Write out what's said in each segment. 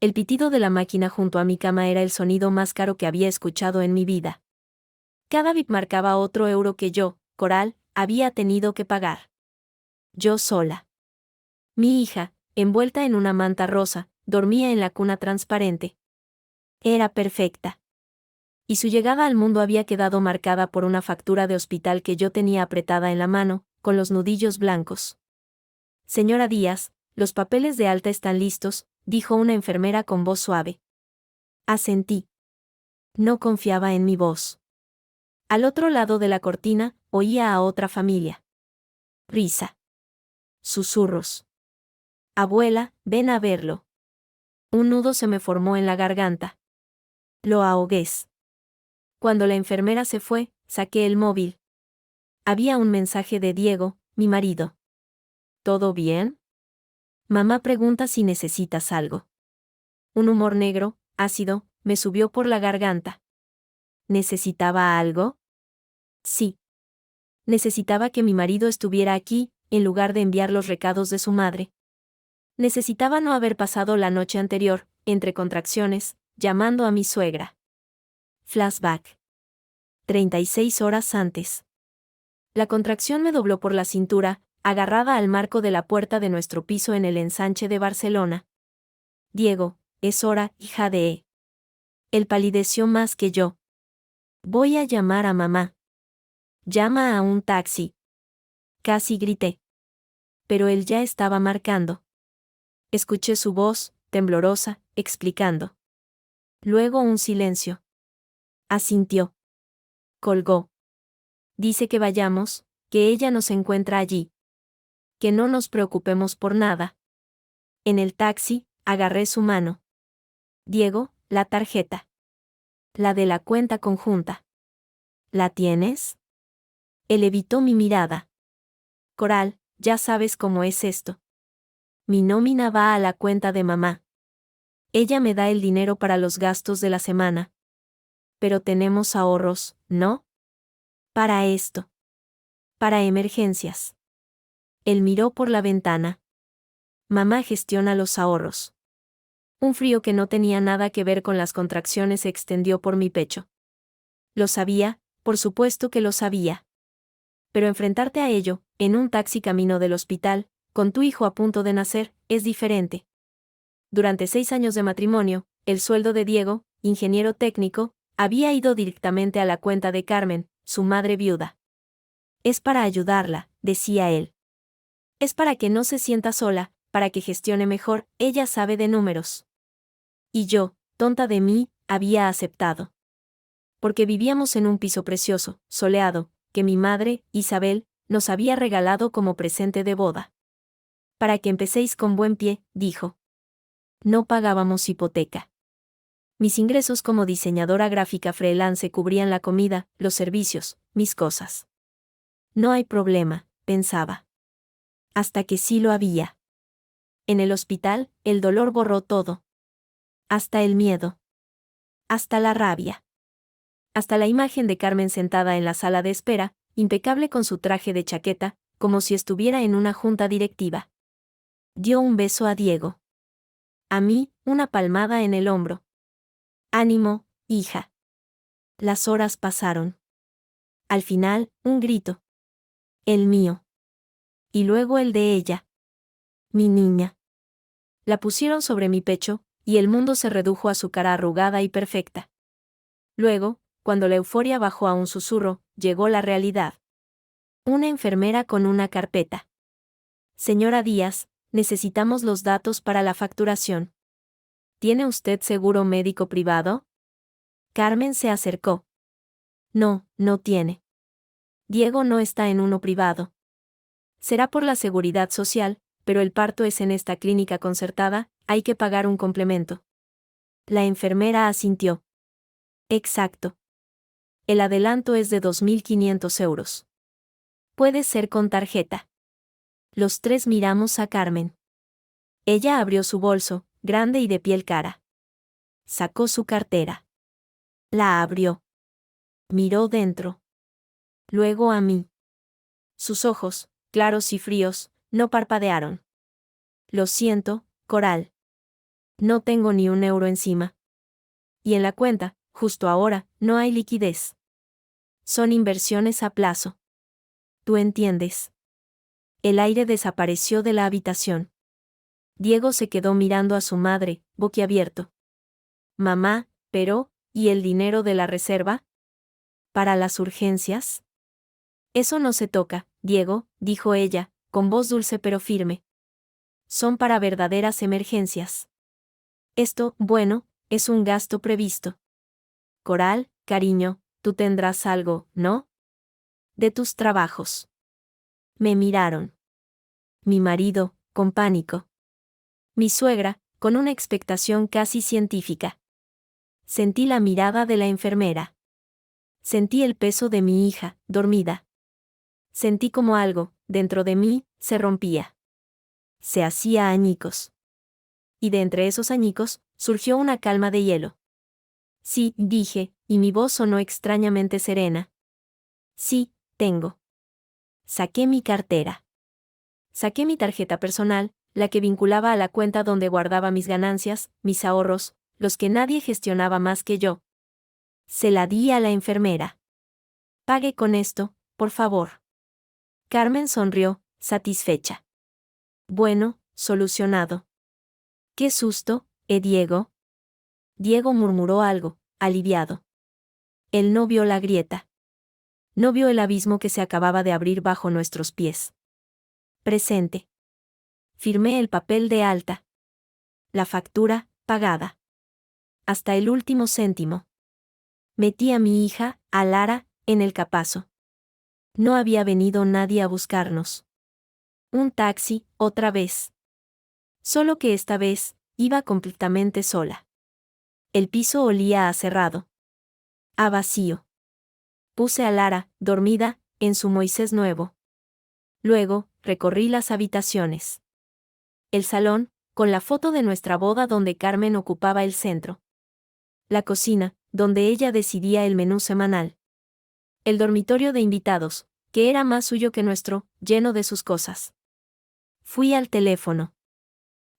El pitido de la máquina junto a mi cama era el sonido más caro que había escuchado en mi vida. Cada bip marcaba otro euro que yo, Coral, había tenido que pagar. Yo sola. Mi hija, envuelta en una manta rosa, dormía en la cuna transparente. Era perfecta. Y su llegada al mundo había quedado marcada por una factura de hospital que yo tenía apretada en la mano, con los nudillos blancos. Señora Díaz, los papeles de alta están listos, dijo una enfermera con voz suave. Asentí. No confiaba en mi voz. Al otro lado de la cortina, oía a otra familia. Risa. Susurros. Abuela, ven a verlo. Un nudo se me formó en la garganta. Lo ahogué. Cuando la enfermera se fue, saqué el móvil. Había un mensaje de Diego, mi marido. ¿Todo bien? Mamá pregunta si necesitas algo. Un humor negro, ácido, me subió por la garganta. ¿Necesitaba algo? Sí. Necesitaba que mi marido estuviera aquí, en lugar de enviar los recados de su madre. Necesitaba no haber pasado la noche anterior, entre contracciones, llamando a mi suegra. Flashback. 36 horas antes. La contracción me dobló por la cintura, agarrada al marco de la puerta de nuestro piso en el ensanche de Barcelona. Diego, es hora, hija de E. Él palideció más que yo. Voy a llamar a mamá. Llama a un taxi. Casi grité. Pero él ya estaba marcando. Escuché su voz, temblorosa, explicando. Luego un silencio. Asintió. Colgó. Dice que vayamos, que ella nos encuentra allí. Que no nos preocupemos por nada. En el taxi, agarré su mano. Diego, la tarjeta. La de la cuenta conjunta. ¿La tienes? Él evitó mi mirada. Coral, ya sabes cómo es esto. Mi nómina va a la cuenta de mamá. Ella me da el dinero para los gastos de la semana. Pero tenemos ahorros, ¿no? Para esto. Para emergencias. Él miró por la ventana. Mamá gestiona los ahorros. Un frío que no tenía nada que ver con las contracciones se extendió por mi pecho. Lo sabía, por supuesto que lo sabía. Pero enfrentarte a ello, en un taxi camino del hospital, con tu hijo a punto de nacer, es diferente. Durante 6 años de matrimonio, el sueldo de Diego, ingeniero técnico, había ido directamente a la cuenta de Carmen, su madre viuda. Es para ayudarla, decía él. Es para que no se sienta sola, para que gestione mejor, ella sabe de números. Y yo, tonta de mí, había aceptado. Porque vivíamos en un piso precioso, soleado, que mi madre, Isabel, nos había regalado como presente de boda. Para que empecéis con buen pie, dijo. No pagábamos hipoteca. Mis ingresos como diseñadora gráfica freelance cubrían la comida, los servicios, mis cosas. No hay problema, pensaba. Hasta que sí lo había. En el hospital, el dolor borró todo. Hasta el miedo. Hasta la rabia. Hasta la imagen de Carmen sentada en la sala de espera, impecable con su traje de chaqueta, como si estuviera en una junta directiva. Dio un beso a Diego. A mí, una palmada en el hombro. Ánimo, hija. Las horas pasaron. Al final, un grito. El mío. Y luego el de ella. Mi niña. La pusieron sobre mi pecho, y el mundo se redujo a su cara arrugada y perfecta. Luego, cuando la euforia bajó a un susurro, llegó la realidad. Una enfermera con una carpeta. Señora Díaz, necesitamos los datos para la facturación. ¿Tiene usted seguro médico privado? Carmen se acercó. No, no tiene. Diego no está en uno privado. Será por la seguridad social, pero el parto es en esta clínica concertada, hay que pagar un complemento. La enfermera asintió. Exacto. El adelanto es de 2.500 euros. Puede ser con tarjeta. Los tres miramos a Carmen. Ella abrió su bolso, grande y de piel cara. Sacó su cartera. La abrió. Miró dentro. Luego a mí. Sus ojos, claros y fríos, no parpadearon. Lo siento, Coral. No tengo ni un euro encima. Y en la cuenta, justo ahora, no hay liquidez. Son inversiones a plazo. ¿Tú entiendes? El aire desapareció de la habitación. Diego se quedó mirando a su madre, boquiabierto. Mamá, pero, ¿y el dinero de la reserva? ¿Para las urgencias? Eso no se toca, Diego, dijo ella, con voz dulce pero firme. Son para verdaderas emergencias. Esto, bueno, es un gasto previsto. Coral, cariño, tú tendrás algo, ¿no? De tus trabajos. Me miraron. Mi marido, con pánico. Mi suegra, con una expectación casi científica. Sentí la mirada de la enfermera. Sentí el peso de mi hija, dormida. Sentí como algo, dentro de mí, se rompía. Se hacía añicos. Y de entre esos añicos, surgió una calma de hielo. Sí, dije, y mi voz sonó extrañamente serena. Sí, tengo. Saqué mi cartera. Saqué mi tarjeta personal, la que vinculaba a la cuenta donde guardaba mis ganancias, mis ahorros, los que nadie gestionaba más que yo. Se la di a la enfermera. Pague con esto, por favor. Carmen sonrió, satisfecha. Bueno, solucionado. ¡Qué susto, Diego! Diego murmuró algo, aliviado. Él no vio la grieta. No vio el abismo que se acababa de abrir bajo nuestros pies. Presente. Firmé el papel de alta. La factura, pagada. Hasta el último céntimo. Metí a mi hija, a Lara, en el capazo. No había venido nadie a buscarnos. Un taxi, otra vez. Solo que esta vez, iba completamente sola. El piso olía a cerrado. A vacío. Puse a Lara, dormida, en su Moisés nuevo. Luego, recorrí las habitaciones. El salón, con la foto de nuestra boda donde Carmen ocupaba el centro. La cocina, donde ella decidía el menú semanal. El dormitorio de invitados, que era más suyo que nuestro, lleno de sus cosas. Fui al teléfono.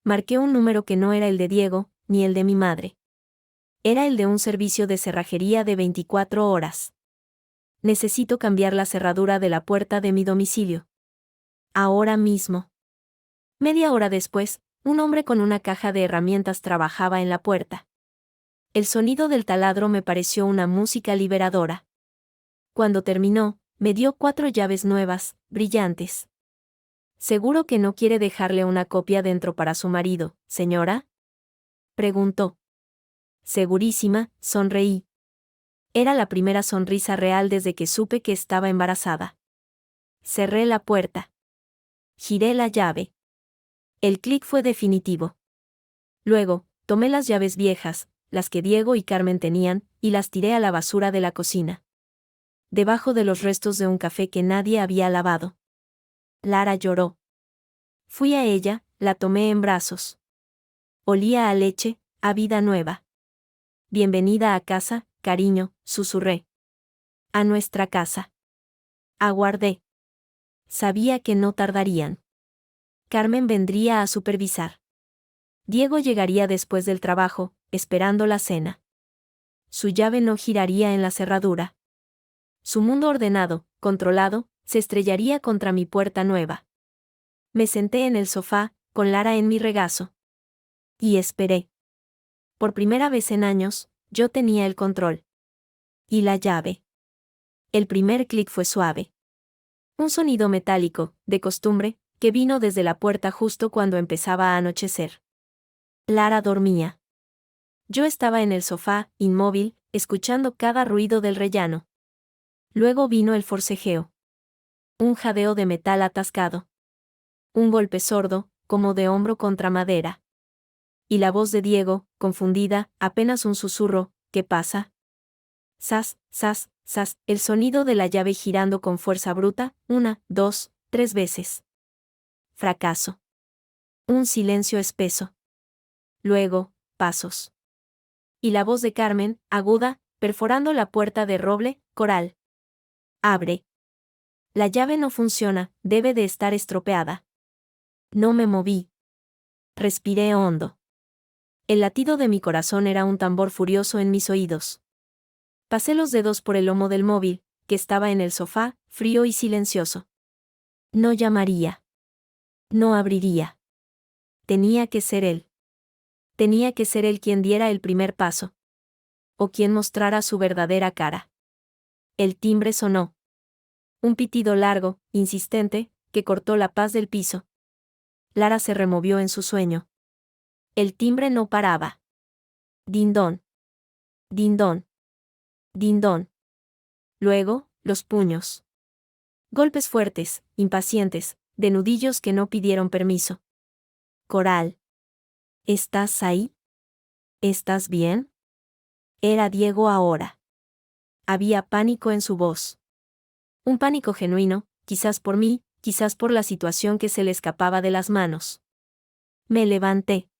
Marqué un número que no era el de Diego, ni el de mi madre. Era el de un servicio de cerrajería de 24 horas. Necesito cambiar la cerradura de la puerta de mi domicilio. Ahora mismo. Media hora después, un hombre con una caja de herramientas trabajaba en la puerta. El sonido del taladro me pareció una música liberadora. Cuando terminó, me dio 4 llaves nuevas, brillantes. ¿Seguro que no quiere dejarle una copia dentro para su marido, señora? Preguntó. Segurísima, sonreí. Era la primera sonrisa real desde que supe que estaba embarazada. Cerré la puerta. Giré la llave. El clic fue definitivo. Luego, tomé las llaves viejas, las que Diego y Carmen tenían, y las tiré a la basura de la cocina. Debajo de los restos de un café que nadie había lavado. Lara lloró. Fui a ella, la tomé en brazos. Olía a leche, a vida nueva. Bienvenida a casa, cariño, susurré. A nuestra casa. Aguardé. Sabía que no tardarían. Carmen vendría a supervisar. Diego llegaría después del trabajo, esperando la cena. Su llave no giraría en la cerradura. Su mundo ordenado, controlado, se estrellaría contra mi puerta nueva. Me senté en el sofá, con Lara en mi regazo. Y esperé. Por primera vez en años, yo tenía el control. Y la llave. El primer clic fue suave. Un sonido metálico, de costumbre, que vino desde la puerta justo cuando empezaba a anochecer. Lara dormía. Yo estaba en el sofá, inmóvil, escuchando cada ruido del rellano. Luego vino el forcejeo. Un jadeo de metal atascado. Un golpe sordo, como de hombro contra madera. Y la voz de Diego, confundida, apenas un susurro, ¿qué pasa? Sas, sas, sas, el sonido de la llave girando con fuerza bruta, 1, 2, 3 veces. Fracaso. Un silencio espeso. Luego, pasos. Y la voz de Carmen, aguda, perforando la puerta de roble, Coral. Abre. La llave no funciona, debe de estar estropeada. No me moví. Respiré hondo. El latido de mi corazón era un tambor furioso en mis oídos. Pasé los dedos por el lomo del móvil, que estaba en el sofá, frío y silencioso. No llamaría. No abriría. Tenía que ser él. Tenía que ser él quien diera el primer paso. O quien mostrara su verdadera cara. El timbre sonó. Un pitido largo, insistente, que cortó la paz del piso. Lara se removió en su sueño. El timbre no paraba. Dindón. Dindón. Dindón. Luego, los puños. Golpes fuertes, impacientes, de nudillos que no pidieron permiso. Coral. ¿Estás ahí? ¿Estás bien? Era Diego ahora. Había pánico en su voz. Un pánico genuino, quizás por mí, quizás por la situación que se le escapaba de las manos. Me levanté.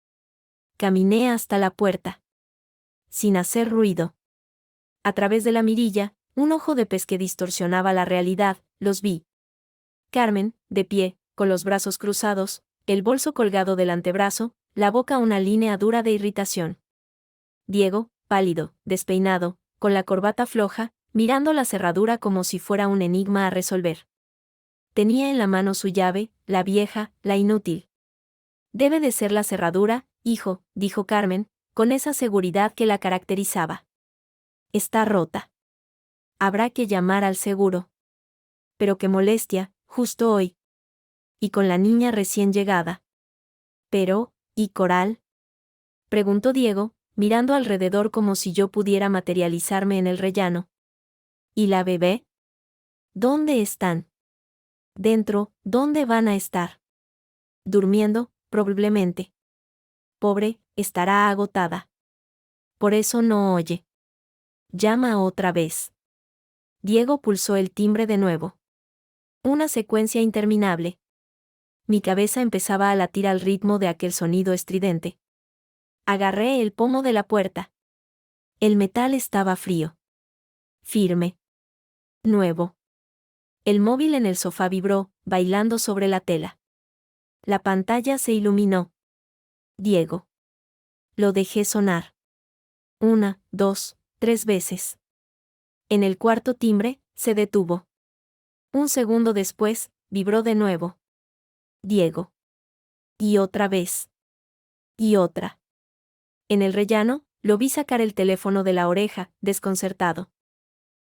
Caminé hasta la puerta. Sin hacer ruido. A través de la mirilla, un ojo de pez que distorsionaba la realidad, los vi. Carmen, de pie, con los brazos cruzados, el bolso colgado del antebrazo, la boca una línea dura de irritación. Diego, pálido, despeinado, con la corbata floja, mirando la cerradura como si fuera un enigma a resolver. Tenía en la mano su llave, la vieja, la inútil. Debe de ser la cerradura, hijo, dijo Carmen, con esa seguridad que la caracterizaba. Está rota. Habrá que llamar al seguro. Pero qué molestia, justo hoy. Y con la niña recién llegada. Pero, ¿y Coral? Preguntó Diego, mirando alrededor como si yo pudiera materializarme en el rellano. ¿Y la bebé? ¿Dónde están? Dentro, ¿dónde van a estar? Durmiendo, probablemente. Pobre, estará agotada. Por eso no oye. Llama otra vez. Diego pulsó el timbre de nuevo. Una secuencia interminable. Mi cabeza empezaba a latir al ritmo de aquel sonido estridente. Agarré el pomo de la puerta. El metal estaba frío. Firme. Nuevo. El móvil en el sofá vibró, bailando sobre la tela. La pantalla se iluminó. Diego. Lo dejé sonar. 1, 2, 3 veces. En el cuarto timbre, se detuvo. Un segundo después, vibró de nuevo. Diego. Y otra vez. Y otra. En el rellano, lo vi sacar el teléfono de la oreja, desconcertado.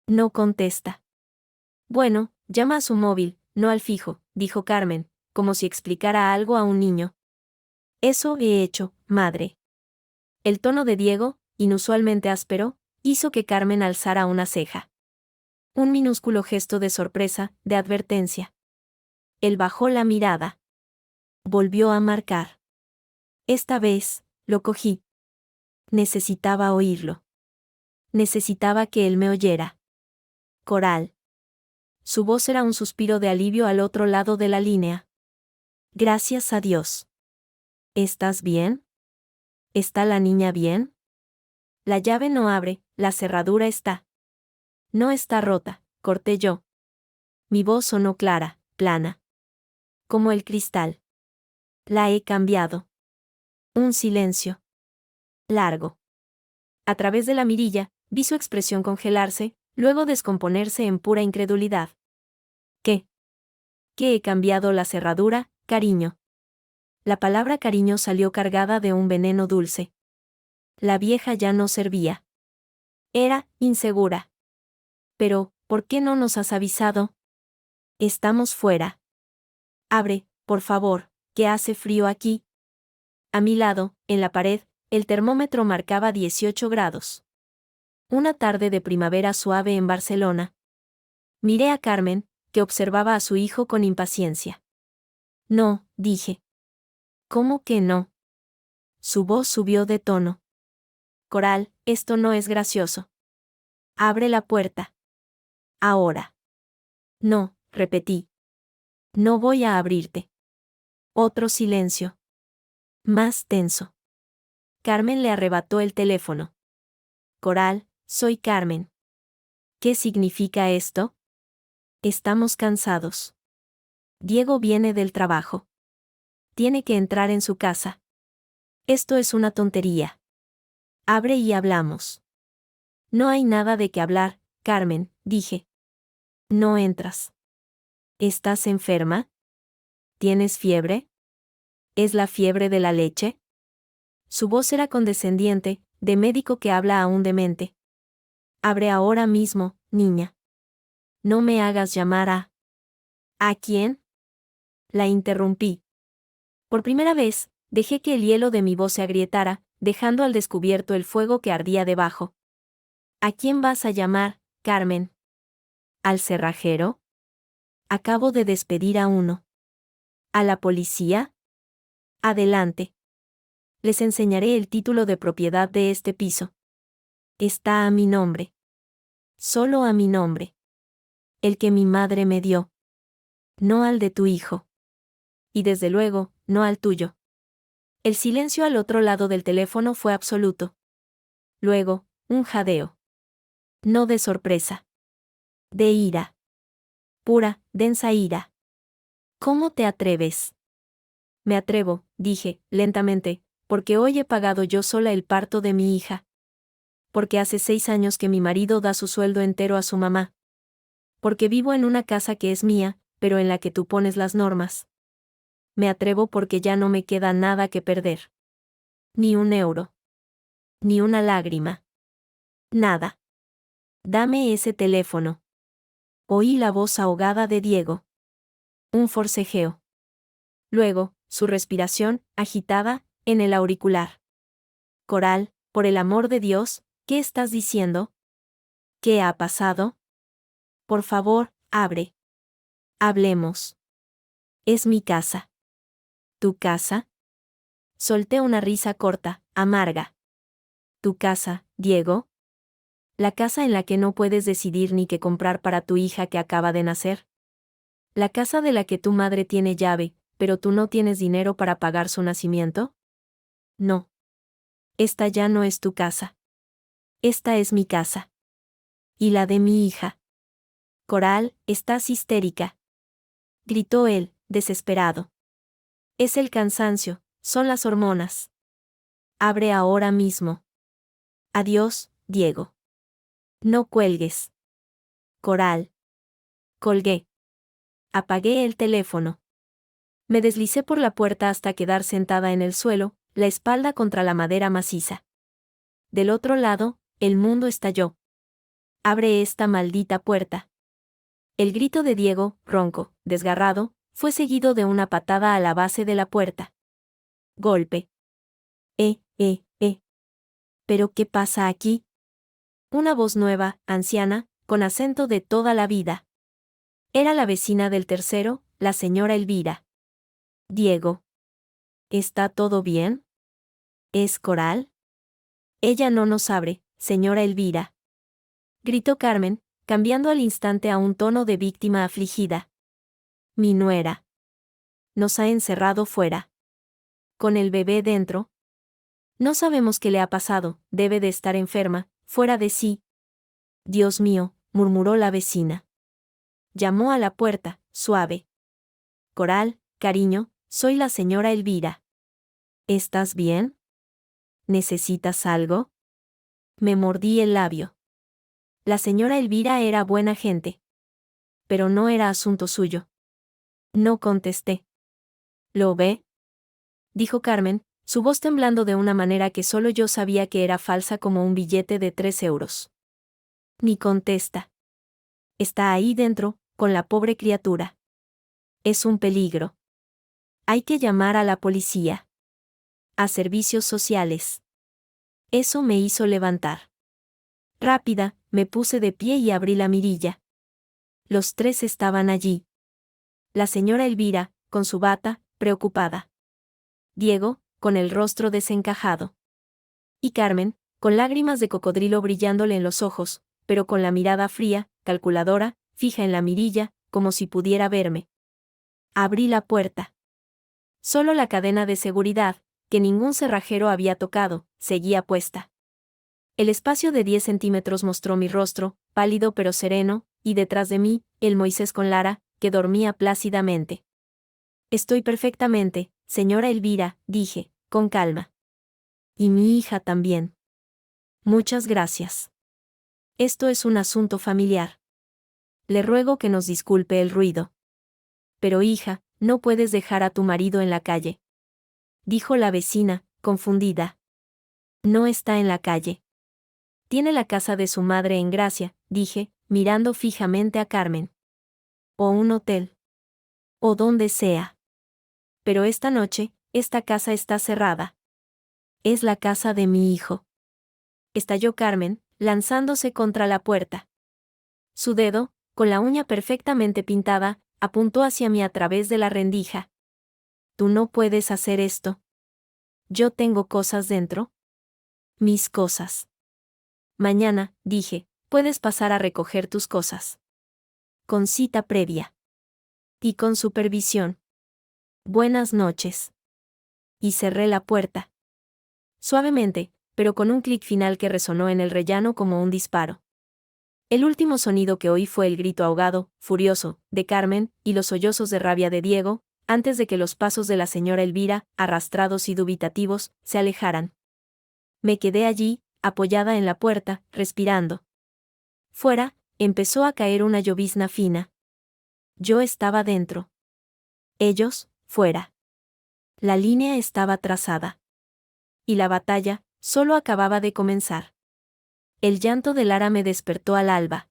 No contesta. Bueno, llama a su móvil, no al fijo, dijo Carmen, como si explicara algo a un niño. Eso he hecho, madre. El tono de Diego, inusualmente áspero, hizo que Carmen alzara una ceja. Un minúsculo gesto de sorpresa, de advertencia. Él bajó la mirada. Volvió a marcar. Esta vez, lo cogí. Necesitaba oírlo. Necesitaba que él me oyera. Coral. Su voz era un suspiro de alivio al otro lado de la línea. Gracias a Dios. ¿Estás bien? ¿Está la niña bien? La llave no abre, la cerradura está. No está rota, corté yo. Mi voz sonó clara, plana. Como el cristal. La he cambiado. Un silencio. Largo. A través de la mirilla, vi su expresión congelarse, luego descomponerse en pura incredulidad. ¿Qué? ¿Qué he cambiado la cerradura, cariño? La palabra cariño salió cargada de un veneno dulce. La vieja ya no servía. Era insegura. Pero, ¿por qué no nos has avisado? Estamos fuera. Abre, por favor, que hace frío aquí. A mi lado, en la pared, el termómetro marcaba 18 grados. Una tarde de primavera suave en Barcelona. Miré a Carmen, que observaba a su hijo con impaciencia. No, dije. ¿Cómo que no? Su voz subió de tono. Coral, esto no es gracioso. Abre la puerta. Ahora. No, repetí. No voy a abrirte. Otro silencio. Más tenso. Carmen le arrebató el teléfono. Coral, soy Carmen. ¿Qué significa esto? Estamos cansados. Diego viene del trabajo. Tiene que entrar en su casa. Esto es una tontería. Abre y hablamos. No hay nada de qué hablar, Carmen, dije. No entras. ¿Estás enferma? ¿Tienes fiebre? ¿Es la fiebre de la leche? Su voz era condescendiente, de médico que habla a un demente. Abre ahora mismo, niña. No me hagas llamar a... ¿A quién? La interrumpí. Por primera vez, dejé que el hielo de mi voz se agrietara, dejando al descubierto el fuego que ardía debajo. ¿A quién vas a llamar, Carmen? ¿Al cerrajero? Acabo de despedir a uno. ¿A la policía? Adelante. Les enseñaré el título de propiedad de este piso. Está a mi nombre. Solo a mi nombre. El que mi madre me dio. No al de tu hijo. Y desde luego, no al tuyo. El silencio al otro lado del teléfono fue absoluto. Luego, un jadeo. No de sorpresa. De ira. Pura, densa ira. ¿Cómo te atreves? Me atrevo, dije, lentamente, porque hoy he pagado yo sola el parto de mi hija. Porque hace 6 años que mi marido da su sueldo entero a su mamá. Porque vivo en una casa que es mía, pero en la que tú pones las normas. Me atrevo porque ya no me queda nada que perder. Ni un euro. Ni una lágrima. Nada. Dame ese teléfono. Oí la voz ahogada de Diego. Un forcejeo. Luego, su respiración, agitada, en el auricular. Coral, por el amor de Dios, ¿qué estás diciendo? ¿Qué ha pasado? Por favor, abre. Hablemos. Es mi casa. ¿Tu casa? Solté una risa corta, amarga. ¿Tu casa, Diego? ¿La casa en la que no puedes decidir ni qué comprar para tu hija que acaba de nacer? ¿La casa de la que tu madre tiene llave, pero tú no tienes dinero para pagar su nacimiento? No. Esta ya no es tu casa. Esta es mi casa. Y la de mi hija. Coral, estás histérica. Gritó él, desesperado. Es el cansancio, son las hormonas. Abre ahora mismo. Adiós, Diego. No cuelgues. Coral. Colgué. Apagué el teléfono. Me deslicé por la puerta hasta quedar sentada en el suelo, la espalda contra la madera maciza. Del otro lado, el mundo estalló. Abre esta maldita puerta. El grito de Diego, ronco, desgarrado, fue seguido de una patada a la base de la puerta. Golpe. ¿Pero qué pasa aquí? Una voz nueva, anciana, con acento de toda la vida. Era la vecina del tercero, la señora Elvira. Diego. ¿Está todo bien? ¿Es Coral? Ella no nos abre, señora Elvira. Gritó Carmen, cambiando al instante a un tono de víctima afligida. Mi nuera. Nos ha encerrado fuera. Con el bebé dentro. No sabemos qué le ha pasado, debe de estar enferma, fuera de sí. Dios mío, murmuró la vecina. Llamó a la puerta, suave. Coral, cariño, soy la señora Elvira. ¿Estás bien? ¿Necesitas algo? Me mordí el labio. La señora Elvira era buena gente. Pero no era asunto suyo. No contesté. ¿Lo ve? Dijo Carmen, su voz temblando de una manera que solo yo sabía que era falsa como un billete de 3 euros. Ni contesta. Está ahí dentro, con la pobre criatura. Es un peligro. Hay que llamar a la policía. A servicios sociales. Eso me hizo levantar. Rápida, me puse de pie y abrí la mirilla. Los 3 estaban allí. La señora Elvira, con su bata, preocupada. Diego, con el rostro desencajado. Y Carmen, con lágrimas de cocodrilo brillándole en los ojos, pero con la mirada fría, calculadora, fija en la mirilla, como si pudiera verme. Abrí la puerta. Solo la cadena de seguridad, que ningún cerrajero había tocado, seguía puesta. El espacio de 10 centímetros mostró mi rostro, pálido pero sereno, y detrás de mí, el Moisés con Lara, que dormía plácidamente. Estoy perfectamente, señora Elvira, dije, con calma. Y mi hija también. Muchas gracias. Esto es un asunto familiar. Le ruego que nos disculpe el ruido. Pero hija, no puedes dejar a tu marido en la calle. Dijo la vecina, confundida. No está en la calle. Tiene la casa de su madre en Gracia, dije, mirando fijamente a Carmen. O un hotel. O donde sea. Pero esta noche, esta casa está cerrada. Es la casa de mi hijo. Estalló Carmen, lanzándose contra la puerta. Su dedo, con la uña perfectamente pintada, apuntó hacia mí a través de la rendija. Tú no puedes hacer esto. Yo tengo cosas dentro. Mis cosas. Mañana, dije, puedes pasar a recoger tus cosas. Con cita previa. Y con supervisión. Buenas noches. Y cerré la puerta. Suavemente, pero con un clic final que resonó en el rellano como un disparo. El último sonido que oí fue el grito ahogado, furioso, de Carmen, y los sollozos de rabia de Diego, antes de que los pasos de la señora Elvira, arrastrados y dubitativos, se alejaran. Me quedé allí, apoyada en la puerta, respirando. Fuera, empezó a caer una llovizna fina. Yo estaba dentro. Ellos, fuera. La línea estaba trazada. Y la batalla, solo acababa de comenzar. El llanto de Lara me despertó al alba.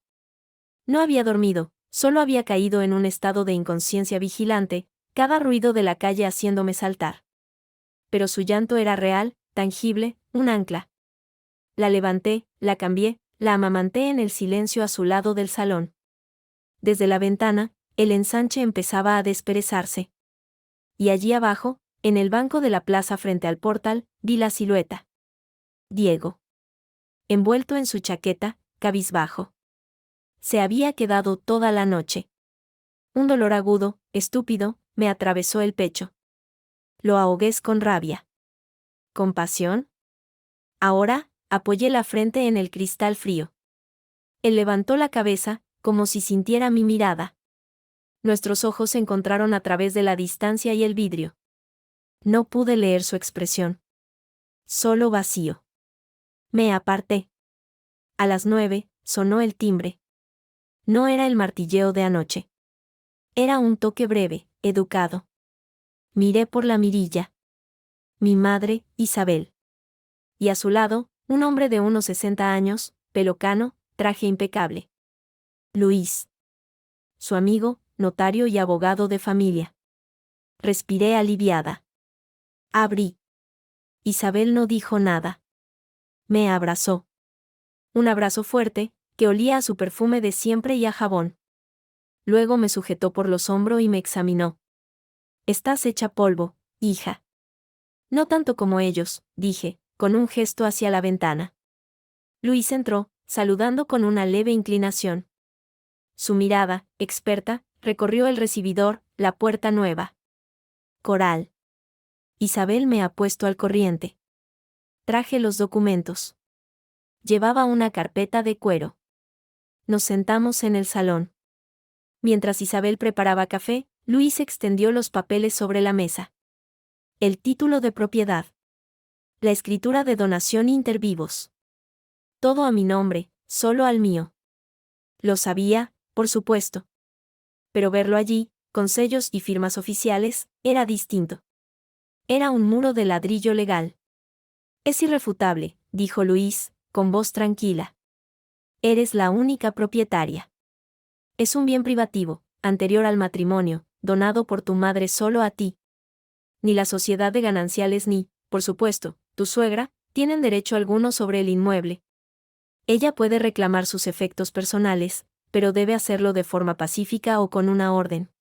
No había dormido, solo había caído en un estado de inconsciencia vigilante, cada ruido de la calle haciéndome saltar. Pero su llanto era real, tangible, un ancla. La levanté, la cambié, la amamanté en el silencio a su lado del salón. Desde la ventana, el ensanche empezaba a desperezarse. Y allí abajo, en el banco de la plaza frente al portal, vi la silueta. Diego. Envuelto en su chaqueta, cabizbajo. Se había quedado toda la noche. Un dolor agudo, estúpido, me atravesó el pecho. Lo ahogué con rabia. ¿Compasión? Ahora, apoyé la frente en el cristal frío. Él levantó la cabeza, como si sintiera mi mirada. Nuestros ojos se encontraron a través de la distancia y el vidrio. No pude leer su expresión. Solo vacío. Me aparté. A las 9, sonó el timbre. No era el martilleo de anoche. Era un toque breve, educado. Miré por la mirilla. Mi madre, Isabel. Y a su lado, un hombre de unos 60 años, pelo cano, traje impecable. Luis. Su amigo, notario y abogado de familia. Respiré aliviada. Abrí. Isabel no dijo nada. Me abrazó. Un abrazo fuerte, que olía a su perfume de siempre y a jabón. Luego me sujetó por los hombros y me examinó. Estás hecha polvo, hija. No tanto como ellos, dije, con un gesto hacia la ventana. Luis entró, saludando con una leve inclinación. Su mirada, experta, recorrió el recibidor, la puerta nueva. Coral. Isabel me ha puesto al corriente. Traje los documentos. Llevaba una carpeta de cuero. Nos sentamos en el salón. Mientras Isabel preparaba café, Luis extendió los papeles sobre la mesa. El título de propiedad. La escritura de donación inter vivos. Todo a mi nombre, solo al mío. Lo sabía, por supuesto. Pero verlo allí, con sellos y firmas oficiales, era distinto. Era un muro de ladrillo legal. Es irrefutable, dijo Luis, con voz tranquila. Eres la única propietaria. Es un bien privativo, anterior al matrimonio, donado por tu madre solo a ti. Ni la sociedad de gananciales ni, por supuesto, tu suegra, tienen derecho alguno sobre el inmueble. Ella puede reclamar sus efectos personales, pero debe hacerlo de forma pacífica o con una orden.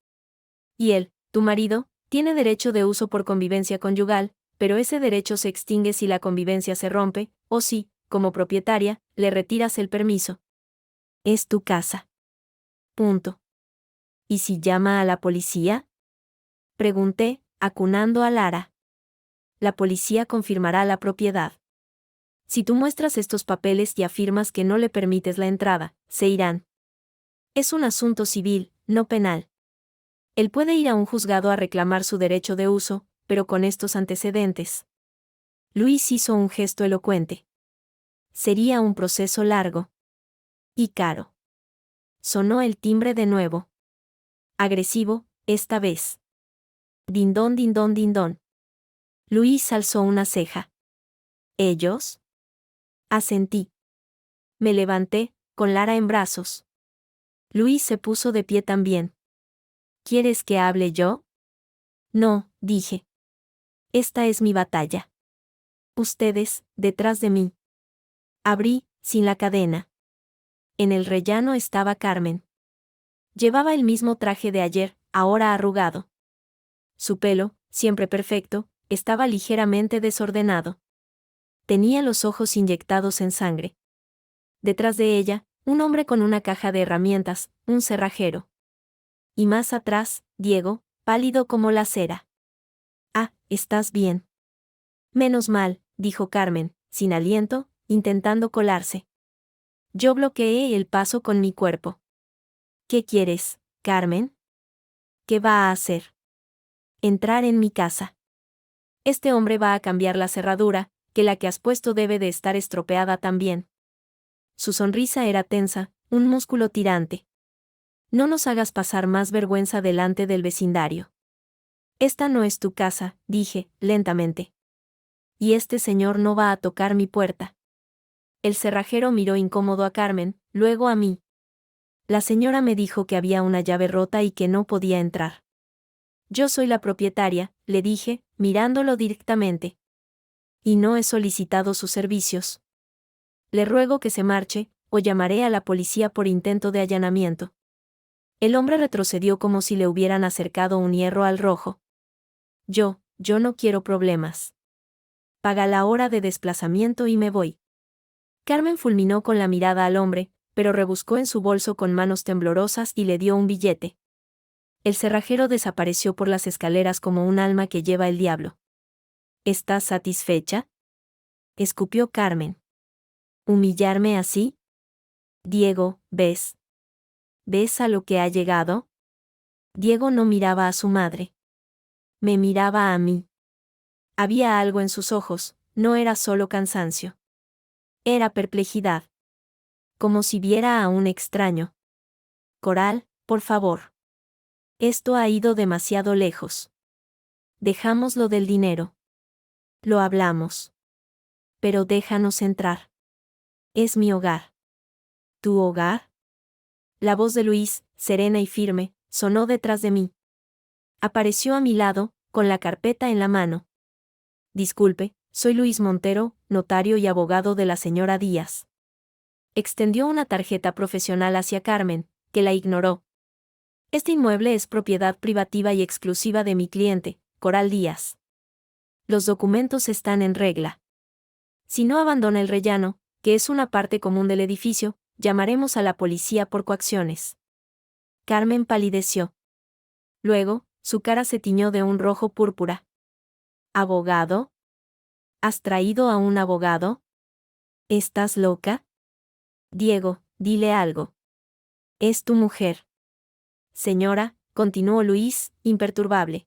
Y él, tu marido, tiene derecho de uso por convivencia conyugal, pero ese derecho se extingue si la convivencia se rompe, o si, como propietaria, le retiras el permiso. Es tu casa. Punto. ¿Y si llama a la policía? Pregunté, acunando a Lara. La policía confirmará la propiedad. Si tú muestras estos papeles y afirmas que no le permites la entrada, se irán. Es un asunto civil, no penal. Él puede ir a un juzgado a reclamar su derecho de uso, pero con estos antecedentes. Luis hizo un gesto elocuente. Sería un proceso largo. Y caro. Sonó el timbre de nuevo. Agresivo, esta vez. Dindón, dindón, dindón. Luis alzó una ceja. ¿Ellos? Asentí. Me levanté, con Lara en brazos. Luis se puso de pie también. ¿Quieres que hable yo? No, dije. Esta es mi batalla. Ustedes, detrás de mí. Abrí, sin la cadena. En el rellano estaba Carmen. Llevaba el mismo traje de ayer, ahora arrugado. Su pelo, siempre perfecto, estaba ligeramente desordenado. Tenía los ojos inyectados en sangre. Detrás de ella, un hombre con una caja de herramientas, un cerrajero. Y más atrás, Diego, pálido como la cera. Ah, ¿estás bien? Menos mal, dijo Carmen, sin aliento, intentando colarse. Yo bloqueé el paso con mi cuerpo. ¿Qué quieres, Carmen? ¿Qué va a hacer? Entrar en mi casa. Este hombre va a cambiar la cerradura, que la que has puesto debe de estar estropeada también. Su sonrisa era tensa, un músculo tirante. No nos hagas pasar más vergüenza delante del vecindario. Esta no es tu casa, dije, lentamente. Y este señor no va a tocar mi puerta. El cerrajero miró incómodo a Carmen, luego a mí. La señora me dijo que había una llave rota y que no podía entrar. Yo soy la propietaria, le dije, mirándolo directamente. Y no he solicitado sus servicios. Le ruego que se marche, o llamaré a la policía por intento de allanamiento. El hombre retrocedió como si le hubieran acercado un hierro al rojo. Yo no quiero problemas. Paga la hora de desplazamiento y me voy. Carmen fulminó con la mirada al hombre, pero rebuscó en su bolso con manos temblorosas y le dio un billete. El cerrajero desapareció por las escaleras como un alma que lleva el diablo. ¿Estás satisfecha? Escupió Carmen. ¿Humillarme así? Diego, ¿ves? ¿Ves a lo que ha llegado? Diego no miraba a su madre. Me miraba a mí. Había algo en sus ojos, no era solo cansancio. Era perplejidad. Como si viera a un extraño. Coral, por favor. Esto ha ido demasiado lejos. Dejamos lo del dinero. Lo hablamos. Pero déjanos entrar. Es mi hogar. ¿Tu hogar? La voz de Luis, serena y firme, sonó detrás de mí. Apareció a mi lado, con la carpeta en la mano. Disculpe, soy Luis Montero, notario y abogado de la señora Díaz. Extendió una tarjeta profesional hacia Carmen, que la ignoró. Este inmueble es propiedad privativa y exclusiva de mi cliente, Coral Díaz. Los documentos están en regla. Si no abandona el rellano, que es una parte común del edificio, llamaremos a la policía por coacciones. Carmen palideció. Luego, su cara se tiñó de un rojo púrpura. ¿Abogado? ¿Has traído a un abogado? ¿Estás loca? Diego, dile algo. Es tu mujer. Señora, continuó Luis, imperturbable.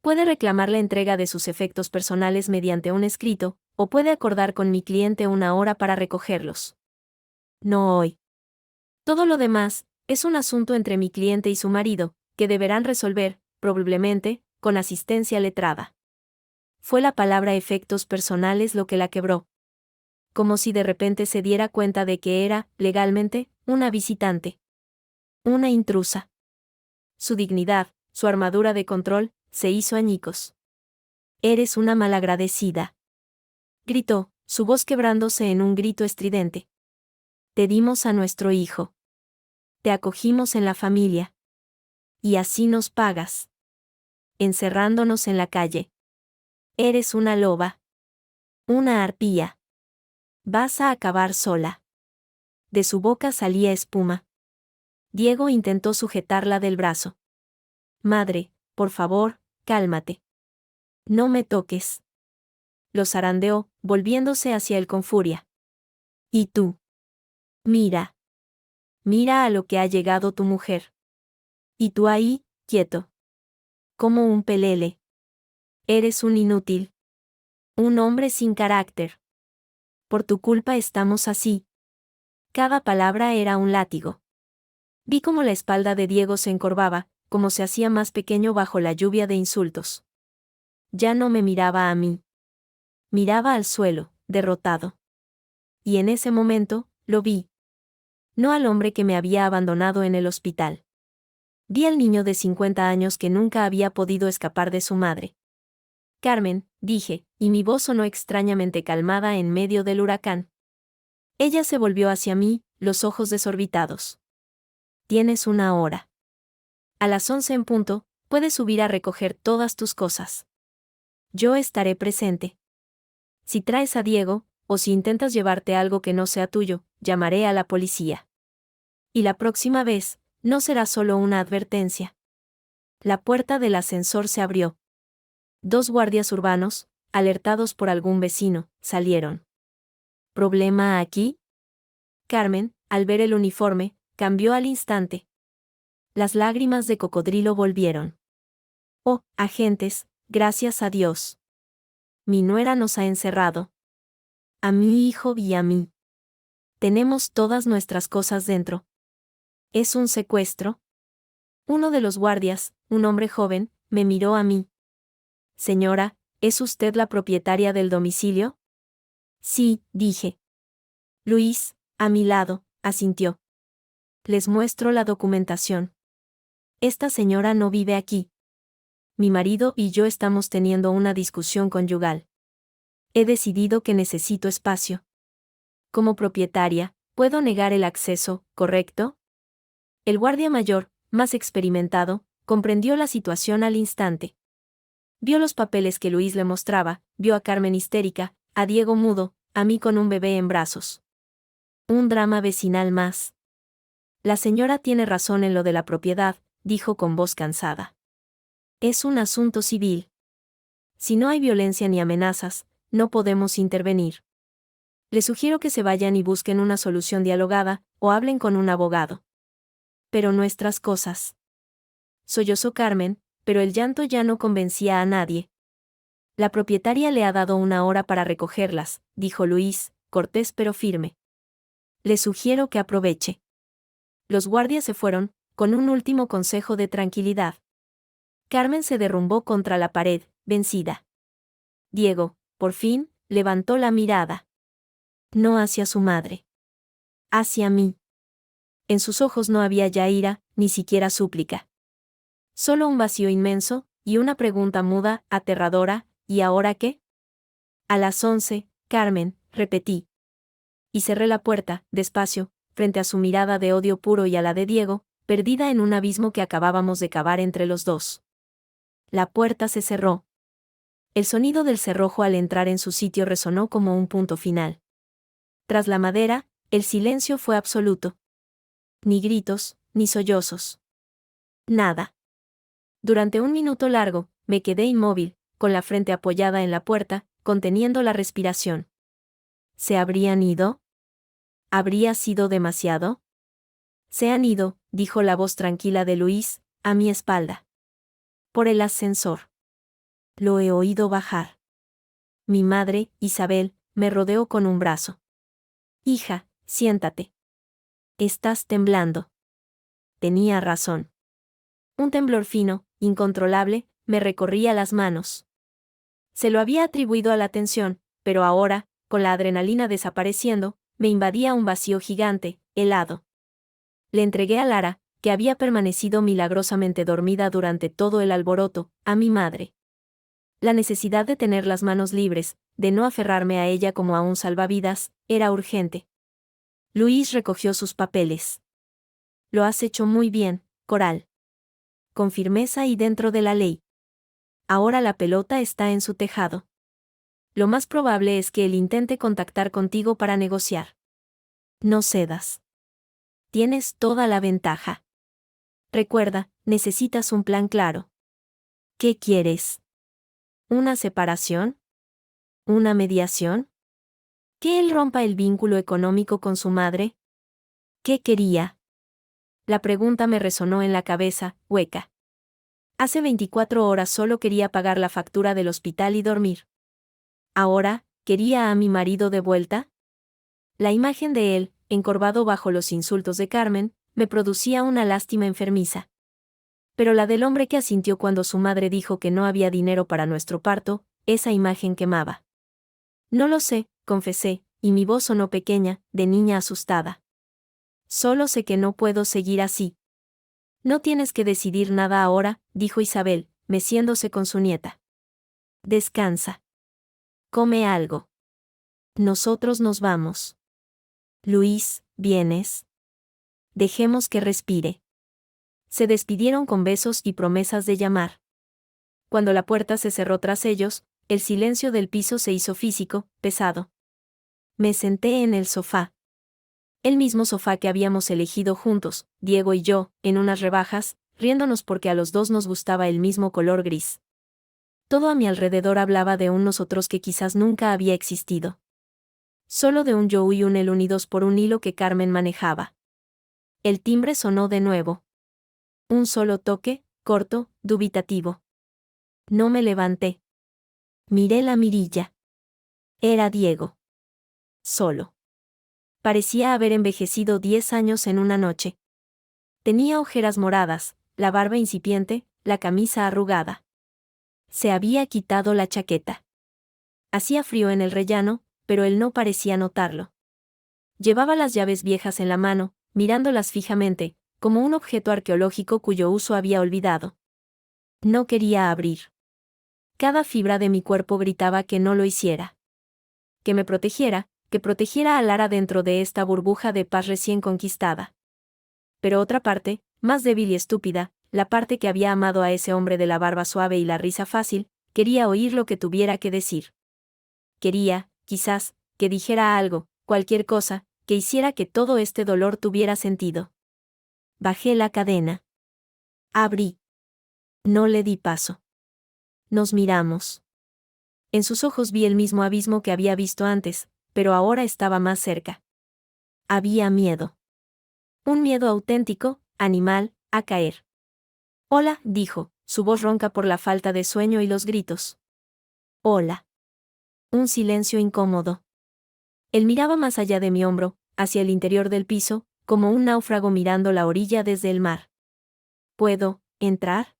Puede reclamar la entrega de sus efectos personales mediante un escrito, o puede acordar con mi cliente una hora para recogerlos. No hoy. Todo lo demás, es un asunto entre mi cliente y su marido, que deberán resolver, probablemente, con asistencia letrada. Fue la palabra efectos personales lo que la quebró. Como si de repente se diera cuenta de que era, legalmente, una visitante. Una intrusa. Su dignidad, su armadura de control, se hizo añicos. Eres una malagradecida. Gritó, su voz quebrándose en un grito estridente. Te dimos a nuestro hijo. Te acogimos en la familia. Y así nos pagas. Encerrándonos en la calle. Eres una loba. Una arpía. Vas a acabar sola. De su boca salía espuma. Diego intentó sujetarla del brazo. Madre, por favor, cálmate. No me toques. Lo zarandeó, volviéndose hacia él con furia. ¿Y tú? Mira. Mira a lo que ha llegado tu mujer. Y tú ahí, quieto. Como un pelele. Eres un inútil. Un hombre sin carácter. Por tu culpa estamos así. Cada palabra era un látigo. Vi cómo la espalda de Diego se encorvaba, como se hacía más pequeño bajo la lluvia de insultos. Ya no me miraba a mí. Miraba al suelo, derrotado. Y en ese momento, lo vi. No al hombre que me había abandonado en el hospital. Vi al niño de 50 años que nunca había podido escapar de su madre. Carmen, dije, y mi voz sonó extrañamente calmada en medio del huracán. Ella se volvió hacia mí, los ojos desorbitados. Tienes una hora. A las 11 en punto, puedes subir a recoger todas tus cosas. Yo estaré presente. Si traes a Diego, o si intentas llevarte algo que no sea tuyo, llamaré a la policía. Y la próxima vez, no será solo una advertencia. La puerta del ascensor se abrió. 2 guardias urbanos, alertados por algún vecino, salieron. ¿Problema aquí? Carmen, al ver el uniforme, cambió al instante. Las lágrimas de cocodrilo volvieron. Oh, agentes, gracias a Dios. Mi nuera nos ha encerrado. A mi hijo y a mí. Tenemos todas nuestras cosas dentro. ¿Es un secuestro? Uno de los guardias, un hombre joven, me miró a mí. Señora, ¿es usted la propietaria del domicilio? Sí, dije. Luis, a mi lado, asintió. Les muestro la documentación. Esta señora no vive aquí. Mi marido y yo estamos teniendo una discusión conyugal. He decidido que necesito espacio. Como propietaria, puedo negar el acceso, ¿correcto? El guardia mayor, más experimentado, comprendió la situación al instante. Vio los papeles que Luis le mostraba, vio a Carmen histérica, a Diego mudo, a mí con un bebé en brazos. Un drama vecinal más. La señora tiene razón en lo de la propiedad, dijo con voz cansada. Es un asunto civil. Si no hay violencia ni amenazas, no podemos intervenir. Les sugiero que se vayan y busquen una solución dialogada, o hablen con un abogado. Pero nuestras cosas. Sollozó Carmen, pero el llanto ya no convencía a nadie. La propietaria le ha dado una hora para recogerlas, dijo Luis, cortés pero firme. Le sugiero que aproveche. Los guardias se fueron, con un último consejo de tranquilidad. Carmen se derrumbó contra la pared, vencida. Diego, por fin, levantó la mirada. No hacia su madre. Hacia mí. En sus ojos no había ya ira, ni siquiera súplica. Solo un vacío inmenso, y una pregunta muda, aterradora, ¿y ahora qué? A las 11, Carmen, repetí. Y cerré la puerta, despacio, frente a su mirada de odio puro y a la de Diego, perdida en un abismo que acabábamos de cavar entre los dos. La puerta se cerró. El sonido del cerrojo al entrar en su sitio resonó como un punto final. Tras la madera, el silencio fue absoluto. Ni gritos, ni sollozos. Nada. Durante un minuto largo, me quedé inmóvil, con la frente apoyada en la puerta, conteniendo la respiración. ¿Se habrían ido? ¿Habría sido demasiado? Se han ido, dijo la voz tranquila de Luis, a mi espalda. Por el ascensor. Lo he oído bajar. Mi madre, Isabel, me rodeó con un brazo. Hija, siéntate. Estás temblando. Tenía razón. Un temblor fino, incontrolable, me recorría las manos. Se lo había atribuido a la tensión, pero ahora, con la adrenalina desapareciendo, me invadía un vacío gigante, helado. Le entregué a Lara, que había permanecido milagrosamente dormida durante todo el alboroto, a mi madre. La necesidad de tener las manos libres, de no aferrarme a ella como a un salvavidas, era urgente. Luis recogió sus papeles. Lo has hecho muy bien, Coral. Con firmeza y dentro de la ley. Ahora la pelota está en su tejado. Lo más probable es que él intente contactar contigo para negociar. No cedas. Tienes toda la ventaja. Recuerda, necesitas un plan claro. ¿Qué quieres? ¿Una separación? ¿Una mediación? ¿Que él rompa el vínculo económico con su madre? ¿Qué quería? La pregunta me resonó en la cabeza, hueca. Hace 24 horas solo quería pagar la factura del hospital y dormir. Ahora, ¿quería a mi marido de vuelta? La imagen de él, encorvado bajo los insultos de Carmen, me producía una lástima enfermiza. Pero la del hombre que asintió cuando su madre dijo que no había dinero para nuestro parto, esa imagen quemaba. No lo sé, confesé, y mi voz sonó pequeña, de niña asustada. Solo sé que no puedo seguir así. No tienes que decidir nada ahora, dijo Isabel, meciéndose con su nieta. Descansa. Come algo. Nosotros nos vamos. Luis, ¿vienes? Dejemos que respire. Se despidieron con besos y promesas de llamar. Cuando la puerta se cerró tras ellos, el silencio del piso se hizo físico, pesado. Me senté en el sofá. El mismo sofá que habíamos elegido juntos, Diego y yo, en unas rebajas, riéndonos porque a los dos nos gustaba el mismo color gris. Todo a mi alrededor hablaba de un nosotros que quizás nunca había existido. Solo de un yo y un él unidos por un hilo que Carmen manejaba. El timbre sonó de nuevo. Un solo toque, corto, dubitativo. No me levanté. Miré la mirilla. Era Diego. Solo. Parecía haber envejecido 10 años en una noche. Tenía ojeras moradas, la barba incipiente, la camisa arrugada. Se había quitado la chaqueta. Hacía frío en el rellano, pero él no parecía notarlo. Llevaba las llaves viejas en la mano, mirándolas fijamente, como un objeto arqueológico cuyo uso había olvidado. No quería abrir. Cada fibra de mi cuerpo gritaba que no lo hiciera. Que me protegiera, que protegiera a Lara dentro de esta burbuja de paz recién conquistada. Pero otra parte, más débil y estúpida, la parte que había amado a ese hombre de la barba suave y la risa fácil, quería oír lo que tuviera que decir. Quería, quizás, que dijera algo, cualquier cosa, que hiciera que todo este dolor tuviera sentido. Bajé la cadena. Abrí. No le di paso. Nos miramos. En sus ojos vi el mismo abismo que había visto antes, pero ahora estaba más cerca. Había miedo. Un miedo auténtico, animal, a caer. Hola, dijo, su voz ronca por la falta de sueño y los gritos. Hola. Un silencio incómodo. Él miraba más allá de mi hombro, hacia el interior del piso, como un náufrago mirando la orilla desde el mar. ¿Puedo entrar?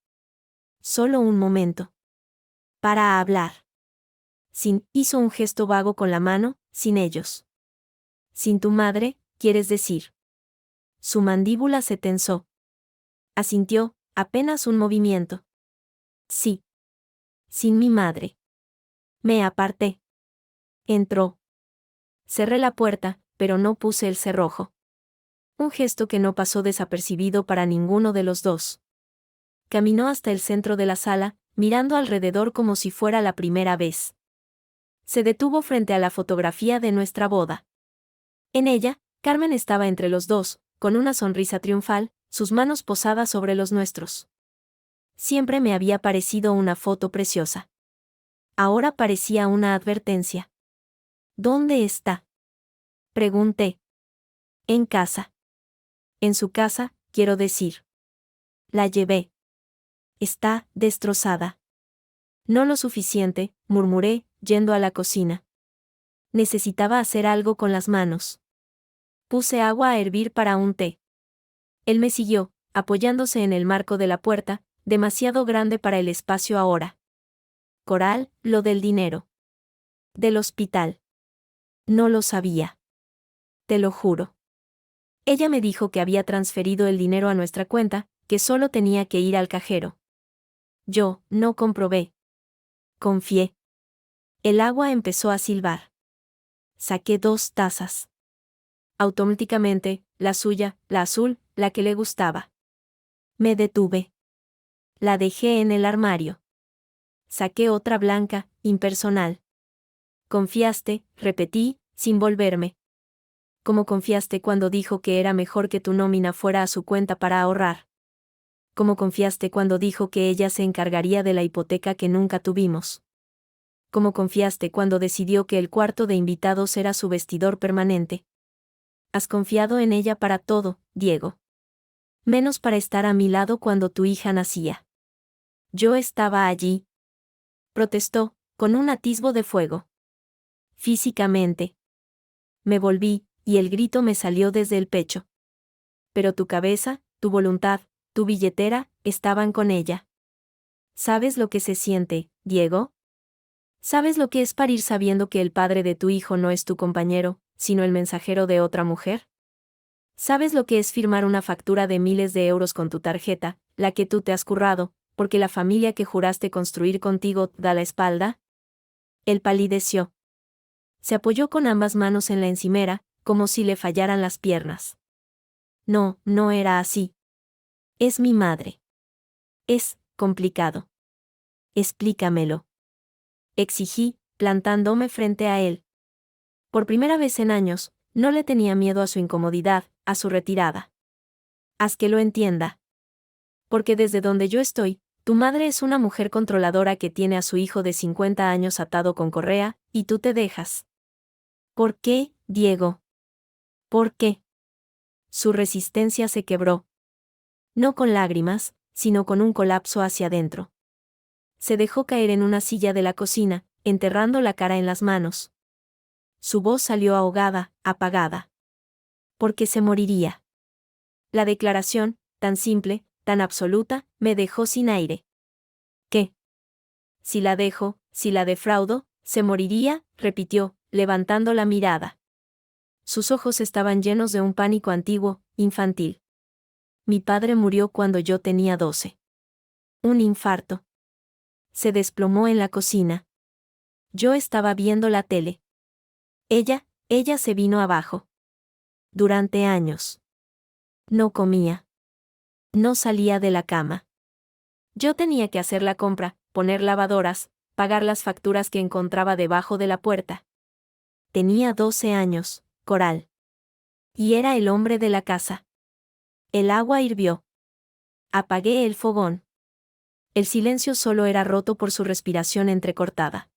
Solo un momento. Para hablar. Hizo un gesto vago con la mano, sin ellos. Sin tu madre, quieres decir. Su mandíbula se tensó. Asintió, apenas un movimiento. Sí. Sin mi madre. Me aparté. Entró. Cerré la puerta, pero no puse el cerrojo. Un gesto que no pasó desapercibido para ninguno de los dos. Caminó hasta el centro de la sala, mirando alrededor como si fuera la primera vez. Se detuvo frente a la fotografía de nuestra boda. En ella, Carmen estaba entre los dos, con una sonrisa triunfal, sus manos posadas sobre los nuestros. Siempre me había parecido una foto preciosa. Ahora parecía una advertencia. ¿Dónde está? Pregunté. En casa. En su casa, quiero decir. La llevé. Está destrozada. No lo suficiente, murmuré, yendo a la cocina. Necesitaba hacer algo con las manos. Puse agua a hervir para un té. Él me siguió, apoyándose en el marco de la puerta, demasiado grande para el espacio ahora. Coral, lo del dinero. Del hospital. No lo sabía. Te lo juro. Ella me dijo que había transferido el dinero a nuestra cuenta, que solo tenía que ir al cajero. Yo, no comprobé. Confié. El agua empezó a silbar. Saqué 2 tazas. Automáticamente, la suya, la azul, la que le gustaba. Me detuve. La dejé en el armario. Saqué otra blanca, impersonal. Confiaste, repetí, sin volverme. ¿Cómo confiaste cuando dijo que era mejor que tu nómina fuera a su cuenta para ahorrar? ¿Cómo confiaste cuando dijo que ella se encargaría de la hipoteca que nunca tuvimos? ¿Cómo confiaste cuando decidió que el cuarto de invitados era su vestidor permanente? Has confiado en ella para todo, Diego. Menos para estar a mi lado cuando tu hija nacía. Yo estaba allí. Protestó, con un atisbo de fuego. físicamente. Me volví, y el grito me salió desde el pecho. Pero tu cabeza, tu voluntad, tu billetera, estaban con ella. ¿Sabes lo que se siente, Diego? ¿Sabes lo que es parir sabiendo que el padre de tu hijo no es tu compañero, sino el mensajero de otra mujer? ¿Sabes lo que es firmar una factura de miles de euros con tu tarjeta, la que tú te has currado, porque la familia que juraste construir contigo da la espalda? Él palideció. Se apoyó con ambas manos en la encimera, como si le fallaran las piernas. No, no era así. Es mi madre. Es complicado. Explícamelo. Exigí, plantándome frente a él. Por primera vez en años, no le tenía miedo a su incomodidad, a su retirada. Haz que lo entienda. Porque desde donde yo estoy, tu madre es una mujer controladora que tiene a su hijo de 50 años atado con correa, y tú te dejas. ¿Por qué, Diego? ¿Por qué? Su resistencia se quebró. No con lágrimas, sino con un colapso hacia adentro. Se dejó caer en una silla de la cocina, enterrando la cara en las manos. Su voz salió ahogada, apagada. Porque se moriría. La declaración, tan simple, tan absoluta, me dejó sin aire. ¿Qué? Si la dejo, si la defraudo, se moriría, repitió, levantando la mirada. Sus ojos estaban llenos de un pánico antiguo, infantil. Mi padre murió cuando yo tenía 12. Un infarto. Se desplomó en la cocina. Yo estaba viendo la tele. Ella se vino abajo. Durante años. No comía. No salía de la cama. Yo tenía que hacer la compra, poner lavadoras, pagar las facturas que encontraba debajo de la puerta. Tenía 12 años, Coral. Y era el hombre de la casa. El agua hirvió. Apagué el fogón. El silencio solo era roto por su respiración entrecortada.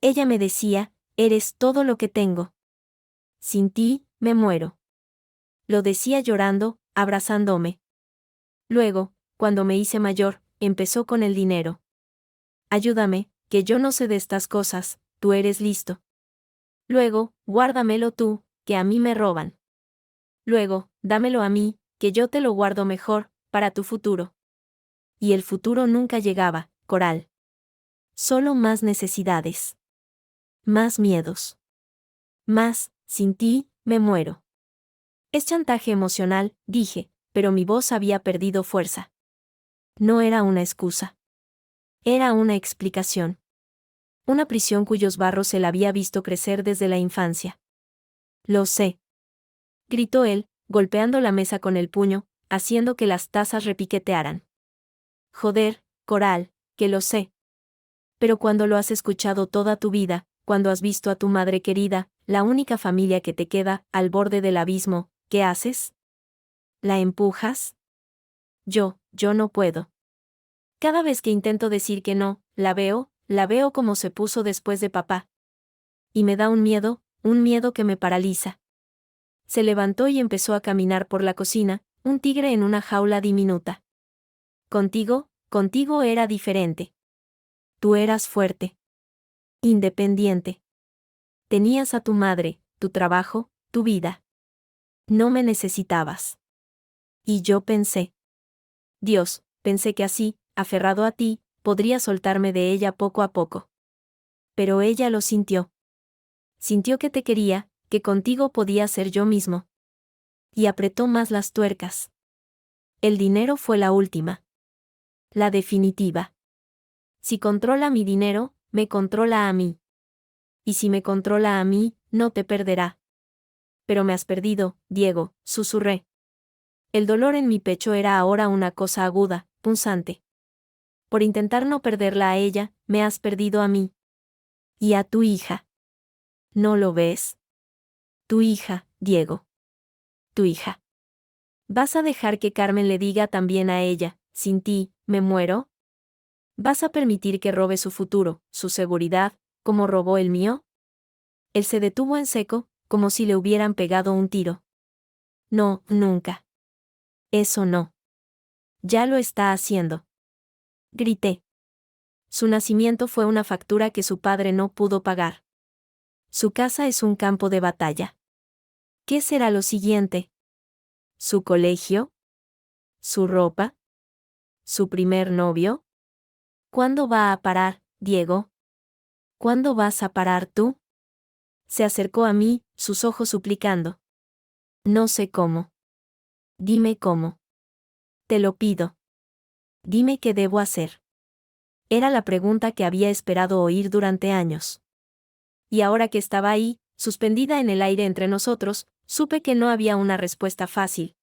Ella me decía, eres todo lo que tengo. Sin ti, me muero. Lo decía llorando, abrazándome. Luego, cuando me hice mayor, empezó con el dinero. Ayúdame, que yo no sé de estas cosas, tú eres listo. Luego, guárdamelo tú, que a mí me roban. Luego, dámelo a mí, que yo te lo guardo mejor, para tu futuro. Y el futuro nunca llegaba, Coral. Solo más necesidades. Más miedos. Más, sin ti, me muero. Es chantaje emocional, dije, pero mi voz había perdido fuerza. No era una excusa. Era una explicación. Una prisión cuyos barros él había visto crecer desde la infancia. Lo sé. Gritó él, golpeando la mesa con el puño, haciendo que las tazas repiquetearan. Joder, Coral, que lo sé. Pero cuando lo has escuchado toda tu vida, cuando has visto a tu madre querida, la única familia que te queda, al borde del abismo, ¿qué haces? ¿La empujas? Yo no puedo. Cada vez que intento decir que no, la veo como se puso después de papá. Y me da un miedo que me paraliza. Se levantó y empezó a caminar por la cocina, un tigre en una jaula diminuta. Contigo era diferente. Tú eras fuerte. Independiente. Tenías a tu madre, tu trabajo, tu vida. No me necesitabas. Y yo pensé. Dios, pensé que así, aferrado a ti, podría soltarme de ella poco a poco. Pero ella lo sintió. Sintió que te quería, que contigo podía ser yo mismo. Y apretó más las tuercas. El dinero fue la última. La definitiva. Si controla mi dinero, me controla a mí. Y si me controla a mí, no te perderá. Pero me has perdido, Diego, susurré. El dolor en mi pecho era ahora una cosa aguda, punzante. Por intentar no perderla a ella, me has perdido a mí. Y a tu hija. ¿No lo ves? Tu hija, Diego. Tu hija. ¿Vas a dejar que Carmen le diga también a ella, sin ti, me muero? ¿Vas a permitir que robe su futuro, su seguridad, como robó el mío? Él se detuvo en seco, como si le hubieran pegado un tiro. No, nunca. Eso no. Ya lo está haciendo. Grité. Su nacimiento fue una factura que su padre no pudo pagar. Su casa es un campo de batalla. ¿Qué será lo siguiente? ¿Su colegio? ¿Su ropa? ¿Su primer novio? ¿Cuándo va a parar, Diego? ¿Cuándo vas a parar tú? Se acercó a mí, sus ojos suplicando. No sé cómo. Dime cómo. Te lo pido. Dime qué debo hacer. Era la pregunta que había esperado oír durante años. Y ahora que estaba ahí, suspendida en el aire entre nosotros, supe que no había una respuesta fácil.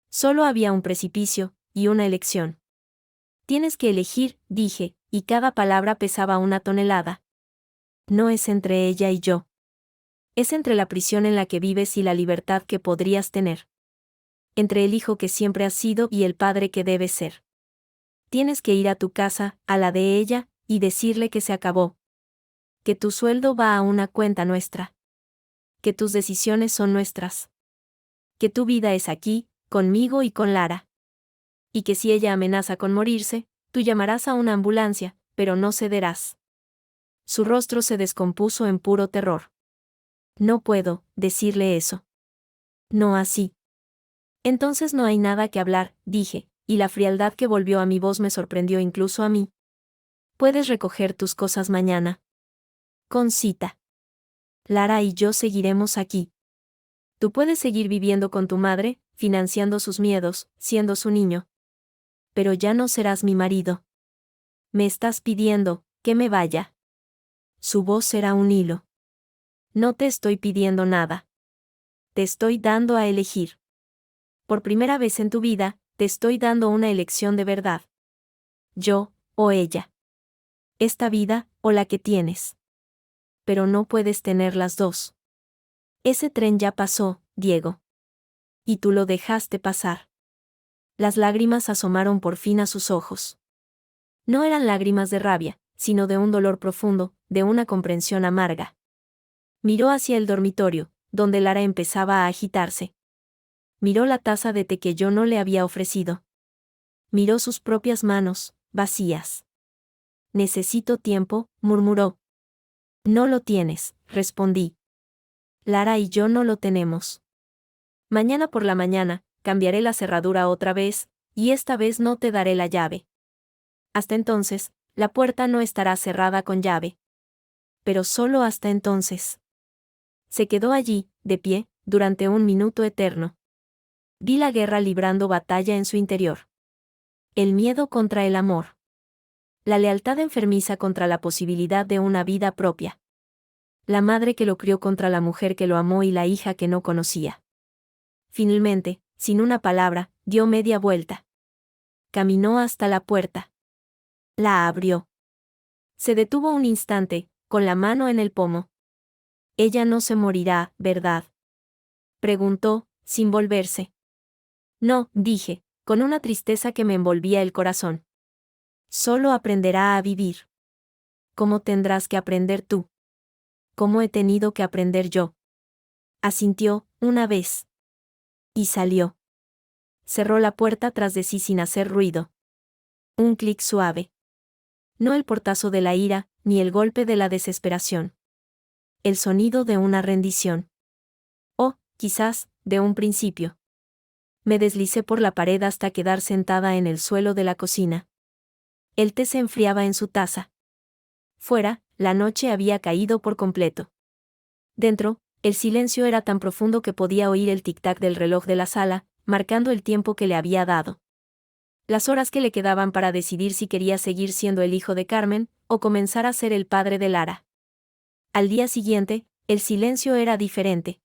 Solo había un precipicio, y una elección. Tienes que elegir, dije, y cada palabra pesaba una tonelada. No es entre ella y yo. Es entre la prisión en la que vives y la libertad que podrías tener. Entre el hijo que siempre has sido y el padre que debes ser. Tienes que ir a tu casa, a la de ella, y decirle que se acabó. Que tu sueldo va a una cuenta nuestra. Que tus decisiones son nuestras. Que tu vida es aquí, conmigo y con Lara. Y que si ella amenaza con morirse, tú llamarás a una ambulancia, pero no cederás. Su rostro se descompuso en puro terror. No puedo decirle eso. No así. Entonces no hay nada que hablar, dije, y la frialdad que volvió a mi voz me sorprendió incluso a mí. Puedes recoger tus cosas mañana. Con cita. Lara y yo seguiremos aquí. Tú puedes seguir viviendo con tu madre, financiando sus miedos, siendo su niño. Pero ya no serás mi marido. Me estás pidiendo que me vaya. Su voz será un hilo. No te estoy pidiendo nada. Te estoy dando a elegir. Por primera vez en tu vida, te estoy dando una elección de verdad. Yo, o ella. Esta vida, o la que tienes. Pero no puedes tener las dos. Ese tren ya pasó, Diego. Y tú lo dejaste pasar. Las lágrimas asomaron por fin a sus ojos. No eran lágrimas de rabia, sino de un dolor profundo, de una comprensión amarga. Miró hacia el dormitorio, donde Lara empezaba a agitarse. Miró la taza de té que yo no le había ofrecido. Miró sus propias manos, vacías. Necesito tiempo, murmuró. No lo tienes, respondí. Lara y yo no lo tenemos. Mañana por la mañana, cambiaré la cerradura otra vez, y esta vez no te daré la llave. Hasta entonces, la puerta no estará cerrada con llave. Pero solo hasta entonces. Se quedó allí, de pie, durante un minuto eterno. Vi la guerra librando batalla en su interior. El miedo contra el amor. La lealtad enfermiza contra la posibilidad de una vida propia. La madre que lo crió contra la mujer que lo amó y la hija que no conocía. Finalmente, sin una palabra, dio media vuelta. Caminó hasta la puerta. La abrió. Se detuvo un instante, con la mano en el pomo. Ella no se morirá, ¿verdad? Preguntó, sin volverse. No, dije, con una tristeza que me envolvía el corazón. Solo aprenderá a vivir. ¿Cómo tendrás que aprender tú? ¿Cómo he tenido que aprender yo? Asintió, una vez. Y salió. Cerró la puerta tras de sí sin hacer ruido. Un clic suave. No el portazo de la ira, ni el golpe de la desesperación. El sonido de una rendición. O, quizás, de un principio. Me deslicé por la pared hasta quedar sentada en el suelo de la cocina. El té se enfriaba en su taza. Fuera, la noche había caído por completo. Dentro, el silencio era tan profundo que podía oír el tic-tac del reloj de la sala, marcando el tiempo que le había dado. Las horas que le quedaban para decidir si quería seguir siendo el hijo de Carmen, o comenzar a ser el padre de Lara. Al día siguiente, el silencio era diferente.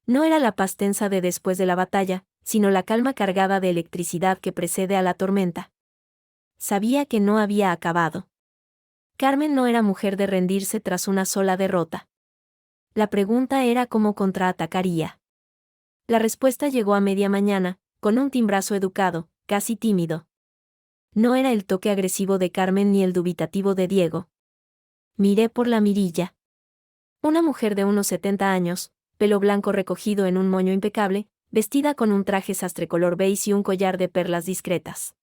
No era la paz tensa de después de la batalla, sino la calma cargada de electricidad que precede a la tormenta. Sabía que no había acabado. Carmen no era mujer de rendirse tras una sola derrota. La pregunta era cómo contraatacaría. La respuesta llegó a media mañana, con un timbrazo educado, casi tímido. No era el toque agresivo de Carmen ni el dubitativo de Diego. Miré por la mirilla. Una mujer de unos 70 años, pelo blanco recogido en un moño impecable, vestida con un traje sastre color beige y un collar de perlas discretas.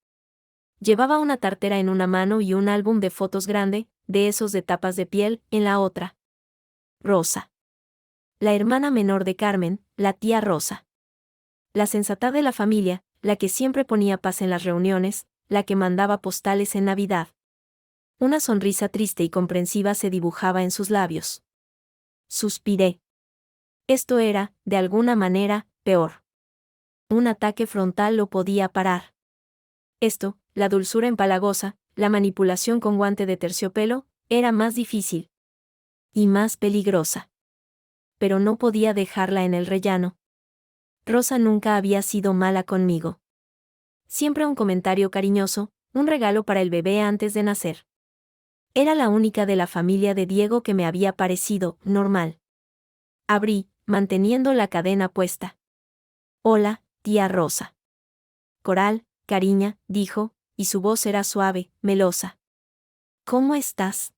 Llevaba una tartera en una mano y un álbum de fotos grande, de esos de tapas de piel, en la otra. Rosa. La hermana menor de Carmen, la tía Rosa. La sensata de la familia, la que siempre ponía paz en las reuniones, la que mandaba postales en Navidad. Una sonrisa triste y comprensiva se dibujaba en sus labios. Suspiré. Esto era, de alguna manera, peor. Un ataque frontal lo podía parar. Esto, la dulzura empalagosa, la manipulación con guante de terciopelo, era más difícil. Y más peligrosa. Pero no podía dejarla en el rellano. Rosa nunca había sido mala conmigo. Siempre un comentario cariñoso, un regalo para el bebé antes de nacer. Era la única de la familia de Diego que me había parecido normal. Abrí, manteniendo la cadena puesta. Hola, tía Rosa. Coral, cariña, dijo, y su voz era suave, melosa. ¿Cómo estás?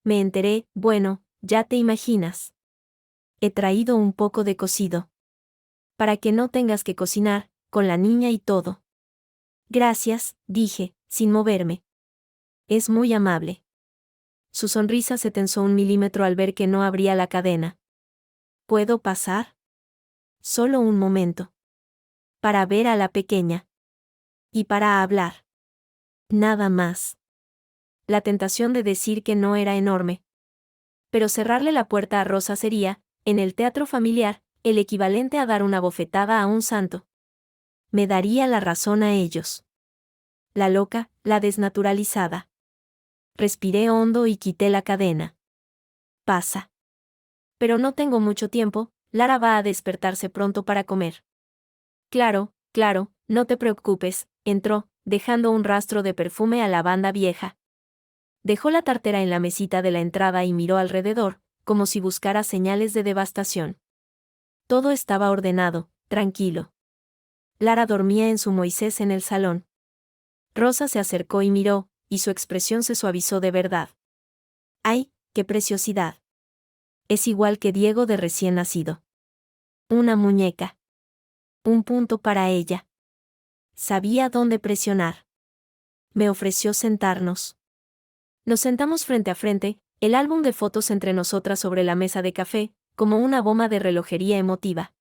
Me enteré, bueno, ya te imaginas. He traído un poco de cocido. Para que no tengas que cocinar, con la niña y todo. Gracias, dije, sin moverme. Es muy amable. Su sonrisa se tensó 1 milímetro al ver que no abría la cadena. ¿Puedo pasar? Solo un momento. Para ver a la pequeña. Y para hablar. Nada más. La tentación de decir que no era enorme. Pero cerrarle la puerta a Rosa sería, en el teatro familiar, el equivalente a dar una bofetada a un santo. Me daría la razón a ellos. La loca, la desnaturalizada. Respiré hondo y quité la cadena. Pasa. Pero no tengo mucho tiempo, Lara va a despertarse pronto para comer. Claro, claro, no te preocupes, entró, dejando un rastro de perfume a lavanda vieja. Dejó la tartera en la mesita de la entrada y miró alrededor, como si buscara señales de devastación. Todo estaba ordenado, tranquilo. Lara dormía en su Moisés en el salón. Rosa se acercó y miró, y su expresión se suavizó de verdad. ¡Ay, qué preciosidad! Es igual que Diego de recién nacido. Una muñeca. Un punto para ella. Sabía dónde presionar. Me ofreció sentarnos. Nos sentamos frente a frente, el álbum de fotos entre nosotras sobre la mesa de café, como una bomba de relojería emotiva.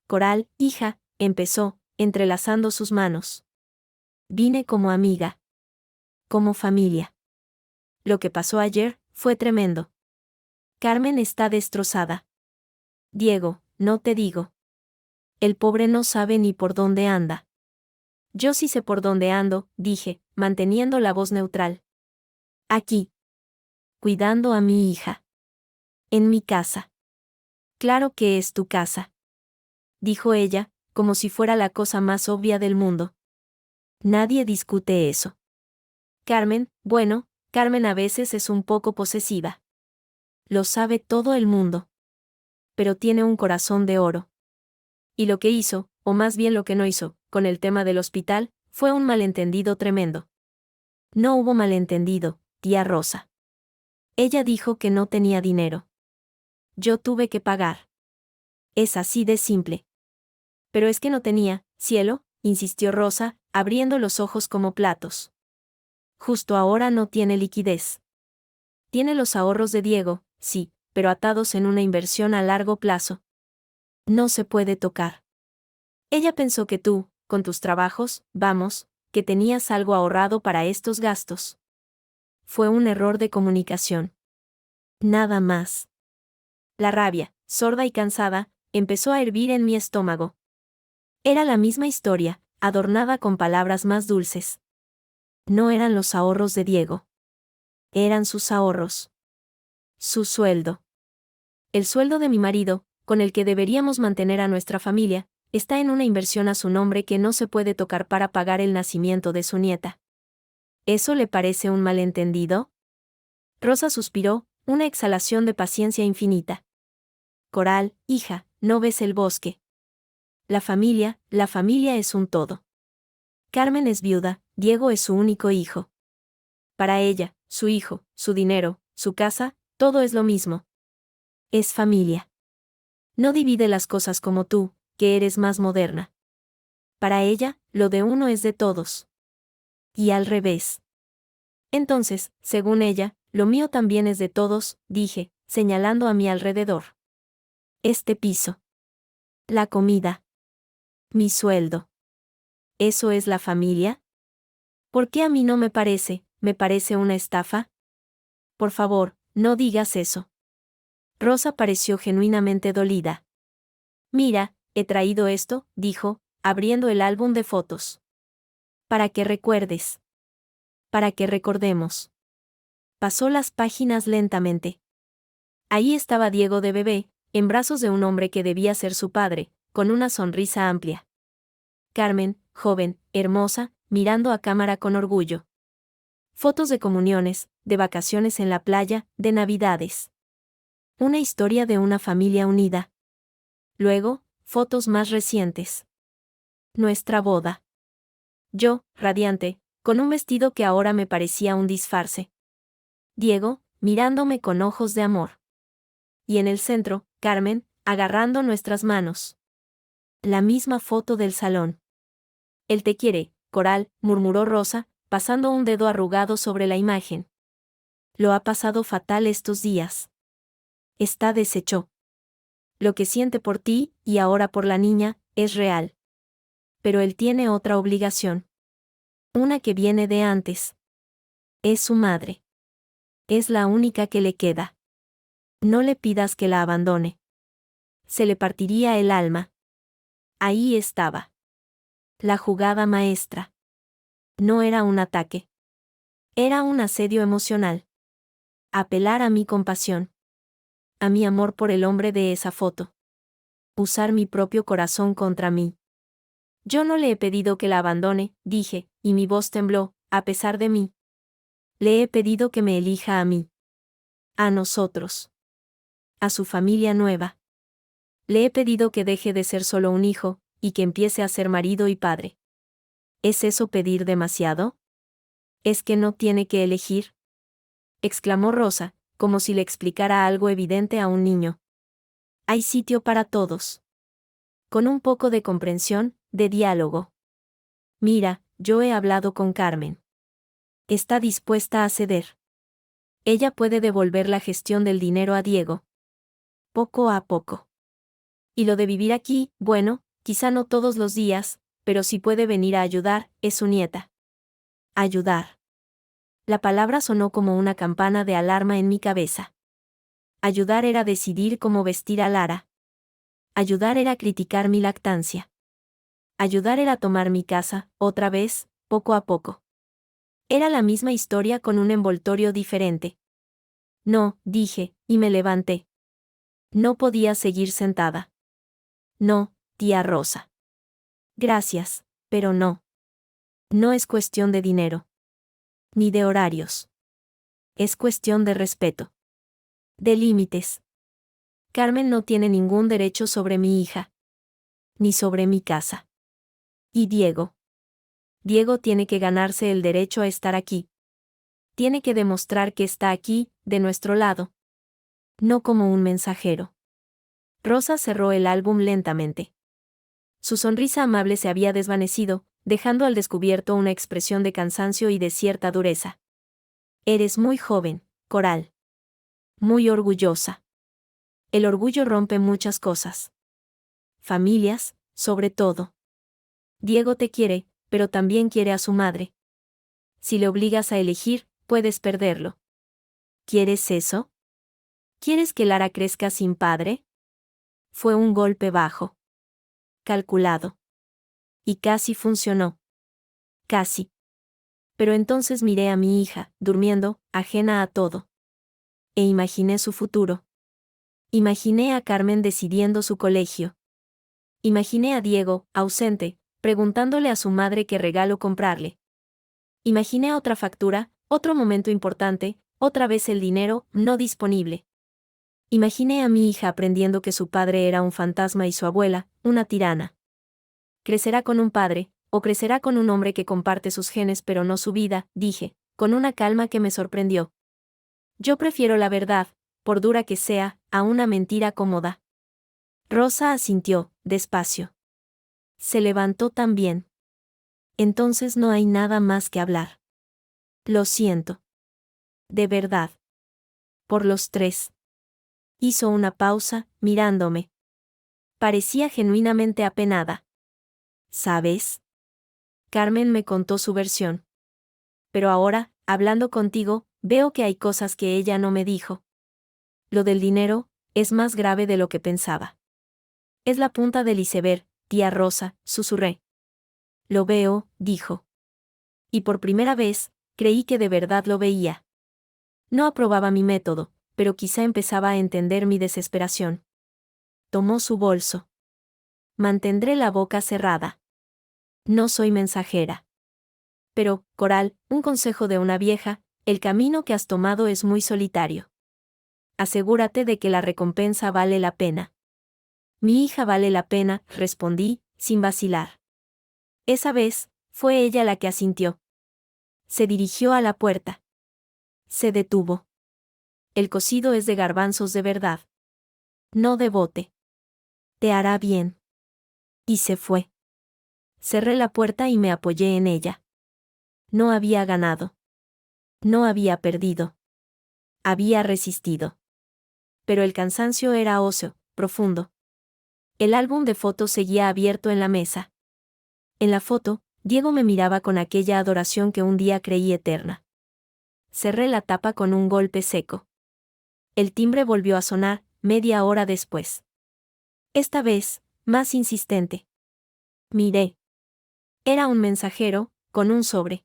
Coral, hija, empezó, entrelazando sus manos. Vine como amiga. Como familia. Lo que pasó ayer fue tremendo. Carmen está destrozada. Diego, no te digo. El pobre no sabe ni por dónde anda. Yo sí sé por dónde ando, dije, manteniendo la voz neutral. Aquí. Cuidando a mi hija. En mi casa. Claro que es tu casa. Dijo ella, como si fuera la cosa más obvia del mundo. Nadie discute eso. Carmen, bueno, Carmen a veces es un poco posesiva. Lo sabe todo el mundo. Pero tiene un corazón de oro. Y lo que hizo, o más bien lo que no hizo, con el tema del hospital, fue un malentendido tremendo. No hubo malentendido, tía Rosa. Ella dijo que no tenía dinero. Yo tuve que pagar. Es así de simple. Pero es que no tenía, cielo, insistió Rosa, abriendo los ojos como platos. Justo ahora no tiene liquidez. Tiene los ahorros de Diego, sí, pero atados en una inversión a largo plazo. No se puede tocar. Ella pensó que tú, con tus trabajos, vamos, que tenías algo ahorrado para estos gastos. Fue un error de comunicación. Nada más. La rabia, sorda y cansada, empezó a hervir en mi estómago. Era la misma historia, adornada con palabras más dulces. No eran los ahorros de Diego. Eran sus ahorros. Su sueldo. El sueldo de mi marido, con el que deberíamos mantener a nuestra familia, está en una inversión a su nombre que no se puede tocar para pagar el nacimiento de su nieta. ¿Eso le parece un malentendido? Rosa suspiró, una exhalación de paciencia infinita. Coral, hija, ¿no ves el bosque? La familia es un todo. Carmen es viuda, Diego es su único hijo. Para ella, su hijo, su dinero, su casa, todo es lo mismo. Es familia. No divide las cosas como tú, que eres más moderna. Para ella, lo de uno es de todos. Y al revés. Entonces, según ella, lo mío también es de todos, dije, señalando a mi alrededor. Este piso. La comida. Mi sueldo. ¿Eso es la familia? ¿Por qué a mí no me parece una estafa? Por favor, no digas eso. Rosa pareció genuinamente dolida. Mira, he traído esto, dijo, abriendo el álbum de fotos. Para que recuerdes. Para que recordemos. Pasó las páginas lentamente. Ahí estaba Diego de bebé, en brazos de un hombre que debía ser su padre, con una sonrisa amplia. Carmen, joven, hermosa, mirando a cámara con orgullo. Fotos de comuniones, de vacaciones en la playa, de navidades. Una historia de una familia unida. Luego, fotos más recientes. Nuestra boda. Yo, radiante, con un vestido que ahora me parecía un disfarce. Diego, mirándome con ojos de amor. Y en el centro, Carmen, agarrando nuestras manos. La misma foto del salón. Él te quiere, Coral, murmuró Rosa, pasando un dedo arrugado sobre la imagen. Lo ha pasado fatal estos días. Está deshecho. Lo que siente por ti, y ahora por la niña, es real. Pero él tiene otra obligación. Una que viene de antes. Es su madre. Es la única que le queda. No le pidas que la abandone. Se le partiría el alma. Ahí estaba. La jugada maestra. No era un ataque. Era un asedio emocional. Apelar a mi compasión. A mi amor por el hombre de esa foto. Usar mi propio corazón contra mí. Yo no le he pedido que la abandone, dije, y mi voz tembló, a pesar de mí. Le he pedido que me elija a mí. A nosotros. A su familia nueva. Le he pedido que deje de ser solo un hijo, y que empiece a ser marido y padre. ¿Es eso pedir demasiado? ¿Es que no tiene que elegir? Exclamó Rosa, como si le explicara algo evidente a un niño. Hay sitio para todos. Con un poco de comprensión, de diálogo. Mira, yo he hablado con Carmen. Está dispuesta a ceder. Ella puede devolver la gestión del dinero a Diego. Poco a poco. Y lo de vivir aquí, bueno, quizá no todos los días, pero si puede venir a ayudar, es su nieta. Ayudar. La palabra sonó como una campana de alarma en mi cabeza. Ayudar era decidir cómo vestir a Lara. Ayudar era criticar mi lactancia. Ayudar era tomar mi casa, otra vez, poco a poco. Era la misma historia con un envoltorio diferente. No, dije, y me levanté. No podía seguir sentada. No, tía Rosa. Gracias, pero no. No es cuestión de dinero. Ni de horarios. Es cuestión de respeto. De límites. Carmen no tiene ningún derecho sobre mi hija. Ni sobre mi casa. Y Diego. Diego tiene que ganarse el derecho a estar aquí. Tiene que demostrar que está aquí, de nuestro lado. No como un mensajero. Rosa cerró el álbum lentamente. Su sonrisa amable se había desvanecido, dejando al descubierto una expresión de cansancio y de cierta dureza. Eres muy joven, Coral. Muy orgullosa. El orgullo rompe muchas cosas. Familias, sobre todo. Diego te quiere, pero también quiere a su madre. Si le obligas a elegir, puedes perderlo. ¿Quieres eso? ¿Quieres que Lara crezca sin padre? Fue un golpe bajo. Calculado. Y casi funcionó. Casi. Pero entonces miré a mi hija, durmiendo, ajena a todo. E imaginé su futuro. Imaginé a Carmen decidiendo su colegio. Imaginé a Diego, ausente, preguntándole a su madre qué regalo comprarle. Imaginé otra factura, otro momento importante, otra vez el dinero, no disponible. Imaginé a mi hija aprendiendo que su padre era un fantasma y su abuela, una tirana. Crecerá con un padre, o crecerá con un hombre que comparte sus genes pero no su vida, dije, con una calma que me sorprendió. Yo prefiero la verdad, por dura que sea, a una mentira cómoda. Rosa asintió, despacio. Se levantó también. Entonces no hay nada más que hablar. Lo siento. De verdad. Por los tres. Hizo una pausa, mirándome. Parecía genuinamente apenada. ¿Sabes? Carmen me contó su versión. Pero ahora, hablando contigo, veo que hay cosas que ella no me dijo. Lo del dinero es más grave de lo que pensaba. Es la punta del iceberg, tía Rosa, susurré. Lo veo, dijo. Y por primera vez, creí que de verdad lo veía. No aprobaba mi método, pero quizá empezaba a entender mi desesperación. Tomó su bolso. Mantendré la boca cerrada. No soy mensajera. Pero, Coral, un consejo de una vieja, el camino que has tomado es muy solitario. Asegúrate de que la recompensa vale la pena. Mi hija vale la pena, respondí, sin vacilar. Esa vez, fue ella la que asintió. Se dirigió a la puerta. Se detuvo. El cocido es de garbanzos de verdad. No de bote. Te hará bien. Y se fue. Cerré la puerta y me apoyé en ella. No había ganado. No había perdido. Había resistido. Pero el cansancio era óseo, profundo. El álbum de fotos seguía abierto en la mesa. En la foto, Diego me miraba con aquella adoración que un día creí eterna. Cerré la tapa con un golpe seco. El timbre volvió a sonar, media hora después. Esta vez, más insistente. Miré. Era un mensajero, con un sobre.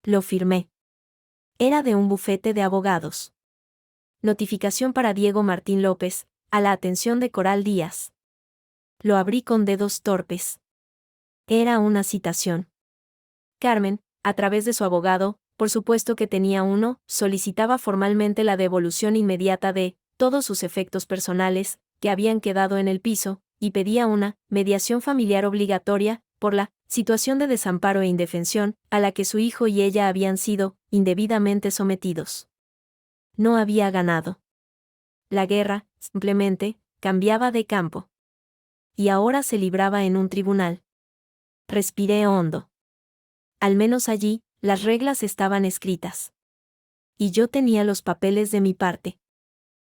Lo firmé. Era de un bufete de abogados. Notificación para Diego Martín López, a la atención de Coral Díaz. Lo abrí con dedos torpes. Era una citación. Carmen, a través de su abogado, por supuesto que tenía uno, solicitaba formalmente la devolución inmediata de todos sus efectos personales, que habían quedado en el piso, y pedía una mediación familiar obligatoria, por la situación de desamparo e indefensión, a la que su hijo y ella habían sido indebidamente sometidos. No había ganado. La guerra, simplemente, cambiaba de campo. Y ahora se libraba en un tribunal. Respiré hondo. Al menos allí, las reglas estaban escritas. Y yo tenía los papeles de mi parte.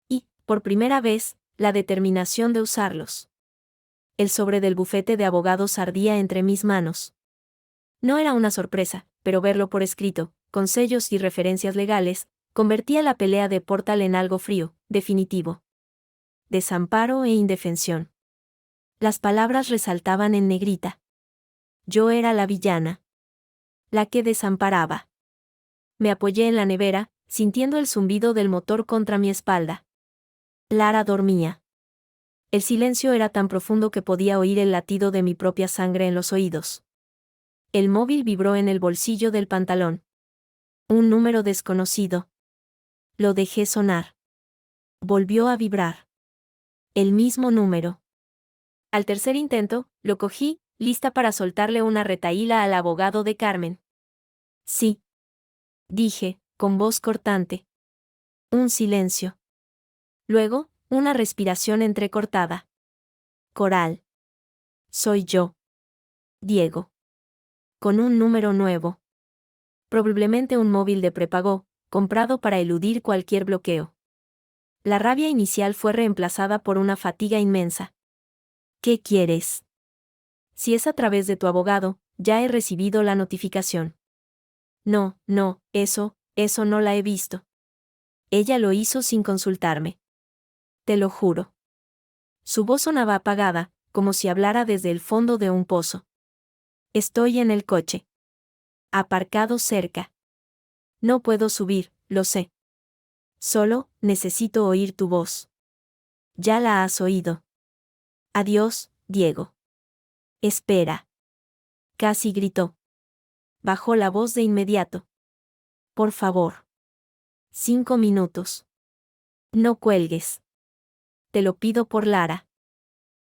Y, por primera vez, la determinación de usarlos. El sobre del bufete de abogados ardía entre mis manos. No era una sorpresa, pero verlo por escrito, con sellos y referencias legales, convertía la pelea de Portal en algo frío, definitivo. Desamparo e indefensión. Las palabras resaltaban en negrita. Yo era la villana. La que desamparaba. Me apoyé en la nevera, sintiendo el zumbido del motor contra mi espalda. Lara dormía. El silencio era tan profundo que podía oír el latido de mi propia sangre en los oídos. El móvil vibró en el bolsillo del pantalón. Un número desconocido. Lo dejé sonar. Volvió a vibrar. El mismo número. Al tercer intento, lo cogí, lista para soltarle una retahíla al abogado de Carmen. Sí. Dije, con voz cortante. Un silencio. Luego, una respiración entrecortada. Coral. Soy yo. Diego. Con un número nuevo. Probablemente un móvil de prepago, comprado para eludir cualquier bloqueo. La rabia inicial fue reemplazada por una fatiga inmensa. ¿Qué quieres? Si es a través de tu abogado, ya he recibido la notificación. No, eso no la he visto. Ella lo hizo sin consultarme. Te lo juro. Su voz sonaba apagada, como si hablara desde el fondo de un pozo. Estoy en el coche. Aparcado cerca. No puedo subir, lo sé. Solo, necesito oír tu voz. Ya la has oído. Adiós, Diego. Espera. Casi gritó. Bajó la voz de inmediato. Por favor. 5 minutos. No cuelgues. Te lo pido por Lara.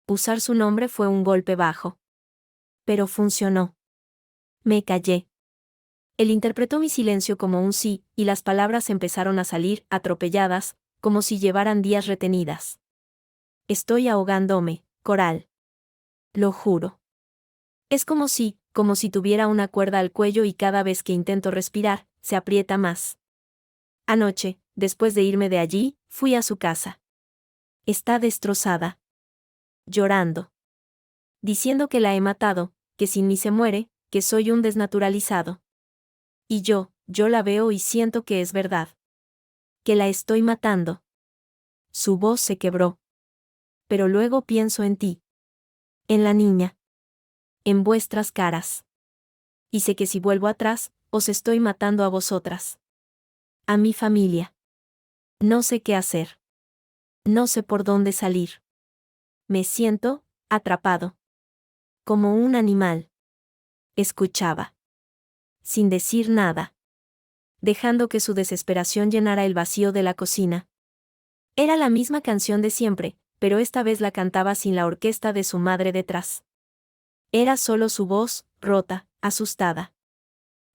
Usar su nombre fue un golpe bajo. Pero funcionó. Me callé. Él interpretó mi silencio como un sí, y las palabras empezaron a salir, atropelladas, como si llevaran días retenidas. Estoy ahogándome, Coral. Lo juro. Es como si tuviera una cuerda al cuello y cada vez que intento respirar, se aprieta más. Anoche, después de irme de allí, fui a su casa. Está destrozada. Llorando. Diciendo que la he matado, que sin mí se muere, que soy un desnaturalizado. Y yo la veo y siento que es verdad. Que la estoy matando. Su voz se quebró. Pero luego pienso en ti. En la niña. En vuestras caras. Y sé que si vuelvo atrás, os estoy matando a vosotras. A mi familia. No sé qué hacer. No sé por dónde salir. Me siento, atrapado. Como un animal. Escuchaba. Sin decir nada. Dejando que su desesperación llenara el vacío de la cocina. Era la misma canción de siempre, pero esta vez la cantaba sin la orquesta de su madre detrás. Era solo su voz, rota, asustada.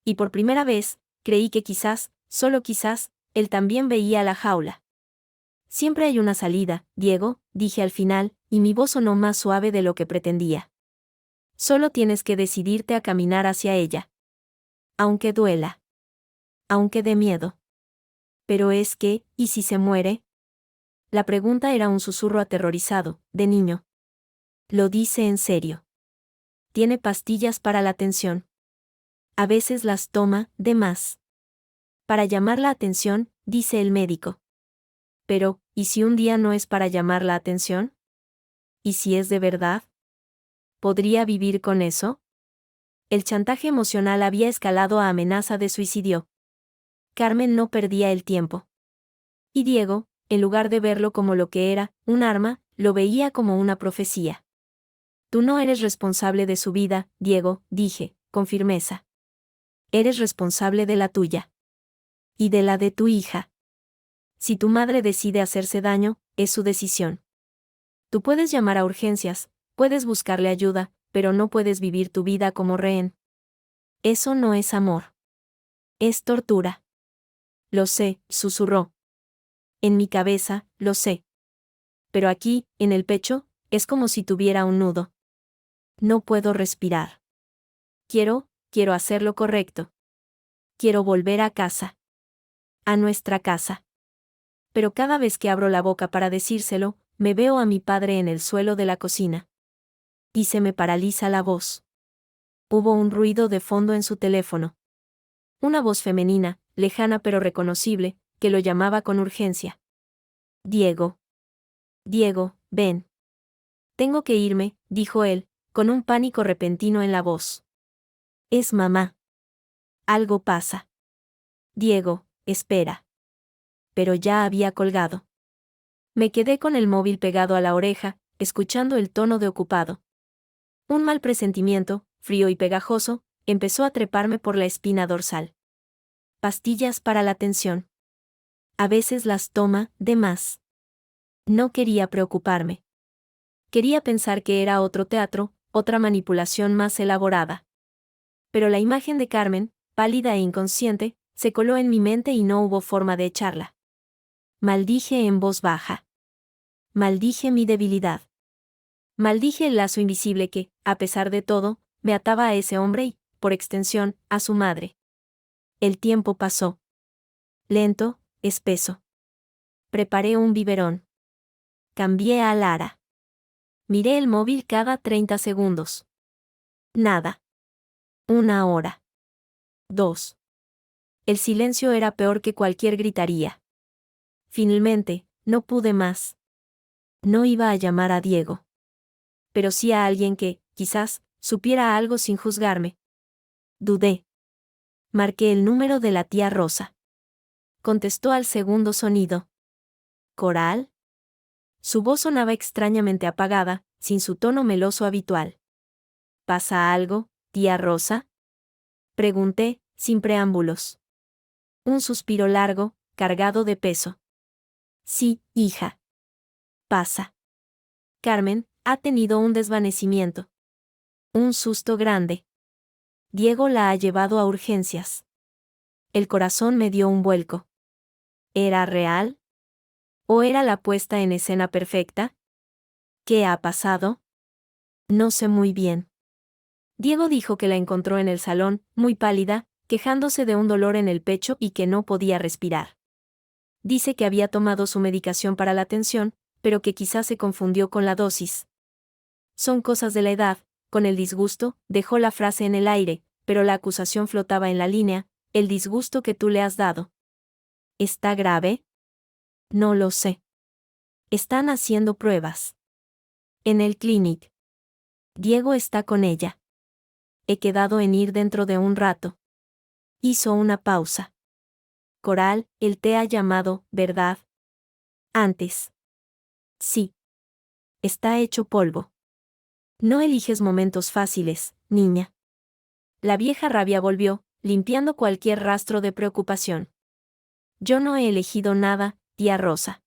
Y por primera vez, creí que quizás, solo quizás, él también veía la jaula. Siempre hay una salida, Diego, dije al final, y mi voz sonó más suave de lo que pretendía. Solo tienes que decidirte a caminar hacia ella. Aunque duela. Aunque dé miedo. Pero es que, ¿y si se muere? La pregunta era un susurro aterrorizado, de niño. Lo dice en serio. Tiene pastillas para la tensión. A veces las toma, de más. Para llamar la atención, dice el médico. Pero, ¿y si un día no es para llamar la atención? ¿Y si es de verdad? ¿Podría vivir con eso? El chantaje emocional había escalado a amenaza de suicidio. Carmen no perdía el tiempo. Y Diego, en lugar de verlo como lo que era, un arma, lo veía como una profecía. Tú no eres responsable de su vida, Diego, dije, con firmeza. Eres responsable de la tuya. Y de la de tu hija. Si tu madre decide hacerse daño, es su decisión. Tú puedes llamar a urgencias, puedes buscarle ayuda, pero no puedes vivir tu vida como rehén. Eso no es amor. Es tortura. Lo sé, susurró. En mi cabeza, lo sé. Pero aquí, en el pecho, es como si tuviera un nudo. No puedo respirar. Quiero hacer lo correcto. Quiero volver a casa. A nuestra casa. Pero cada vez que abro la boca para decírselo, me veo a mi padre en el suelo de la cocina. Y se me paraliza la voz. Hubo un ruido de fondo en su teléfono. Una voz femenina, lejana pero reconocible, que lo llamaba con urgencia. Diego. Diego, ven. Tengo que irme, dijo él, con un pánico repentino en la voz. Es mamá. Algo pasa. Diego, espera. Pero ya había colgado. Me quedé con el móvil pegado a la oreja, escuchando el tono de ocupado. Un mal presentimiento, frío y pegajoso, empezó a treparme por la espina dorsal. Pastillas para la tensión. A veces las toma, de más. No quería preocuparme. Quería pensar que era otro teatro, otra manipulación más elaborada. Pero la imagen de Carmen, pálida e inconsciente, se coló en mi mente y no hubo forma de echarla. Maldije en voz baja. Maldije mi debilidad. Maldije el lazo invisible que, a pesar de todo, me ataba a ese hombre y, por extensión, a su madre. El tiempo pasó. Lento, espeso. Preparé un biberón. Cambié a Lara. Miré el móvil cada 30 segundos. Nada. 1 hora. 2. El silencio era peor que cualquier gritaría. Finalmente, no pude más. No iba a llamar a Diego. Pero sí a alguien que, quizás, supiera algo sin juzgarme. Dudé. Marqué el número de la tía Rosa. Contestó al segundo sonido. ¿Coral? Su voz sonaba extrañamente apagada, sin su tono meloso habitual. ¿Pasa algo, tía Rosa? Pregunté, sin preámbulos. Un suspiro largo, cargado de peso. Sí, hija. Pasa. Carmen ha tenido un desvanecimiento. Un susto grande. Diego la ha llevado a urgencias. El corazón me dio un vuelco. ¿Era real? ¿O era la puesta en escena perfecta? ¿Qué ha pasado? No sé muy bien. Diego dijo que la encontró en el salón, muy pálida, quejándose de un dolor en el pecho y que no podía respirar. Dice que había tomado su medicación para la tensión, pero que quizás se confundió con la dosis. Son cosas de la edad. Con el disgusto, dejó la frase en el aire, pero la acusación flotaba en la línea, el disgusto que tú le has dado. ¿Está grave? No lo sé. Están haciendo pruebas. En el clinic. Diego está con ella. He quedado en ir dentro de un rato. Hizo una pausa. Coral, él te ha llamado, ¿verdad? Antes. Sí. Está hecho polvo. No eliges momentos fáciles, niña. La vieja rabia volvió, limpiando cualquier rastro de preocupación. Yo no he elegido nada, tía Rosa.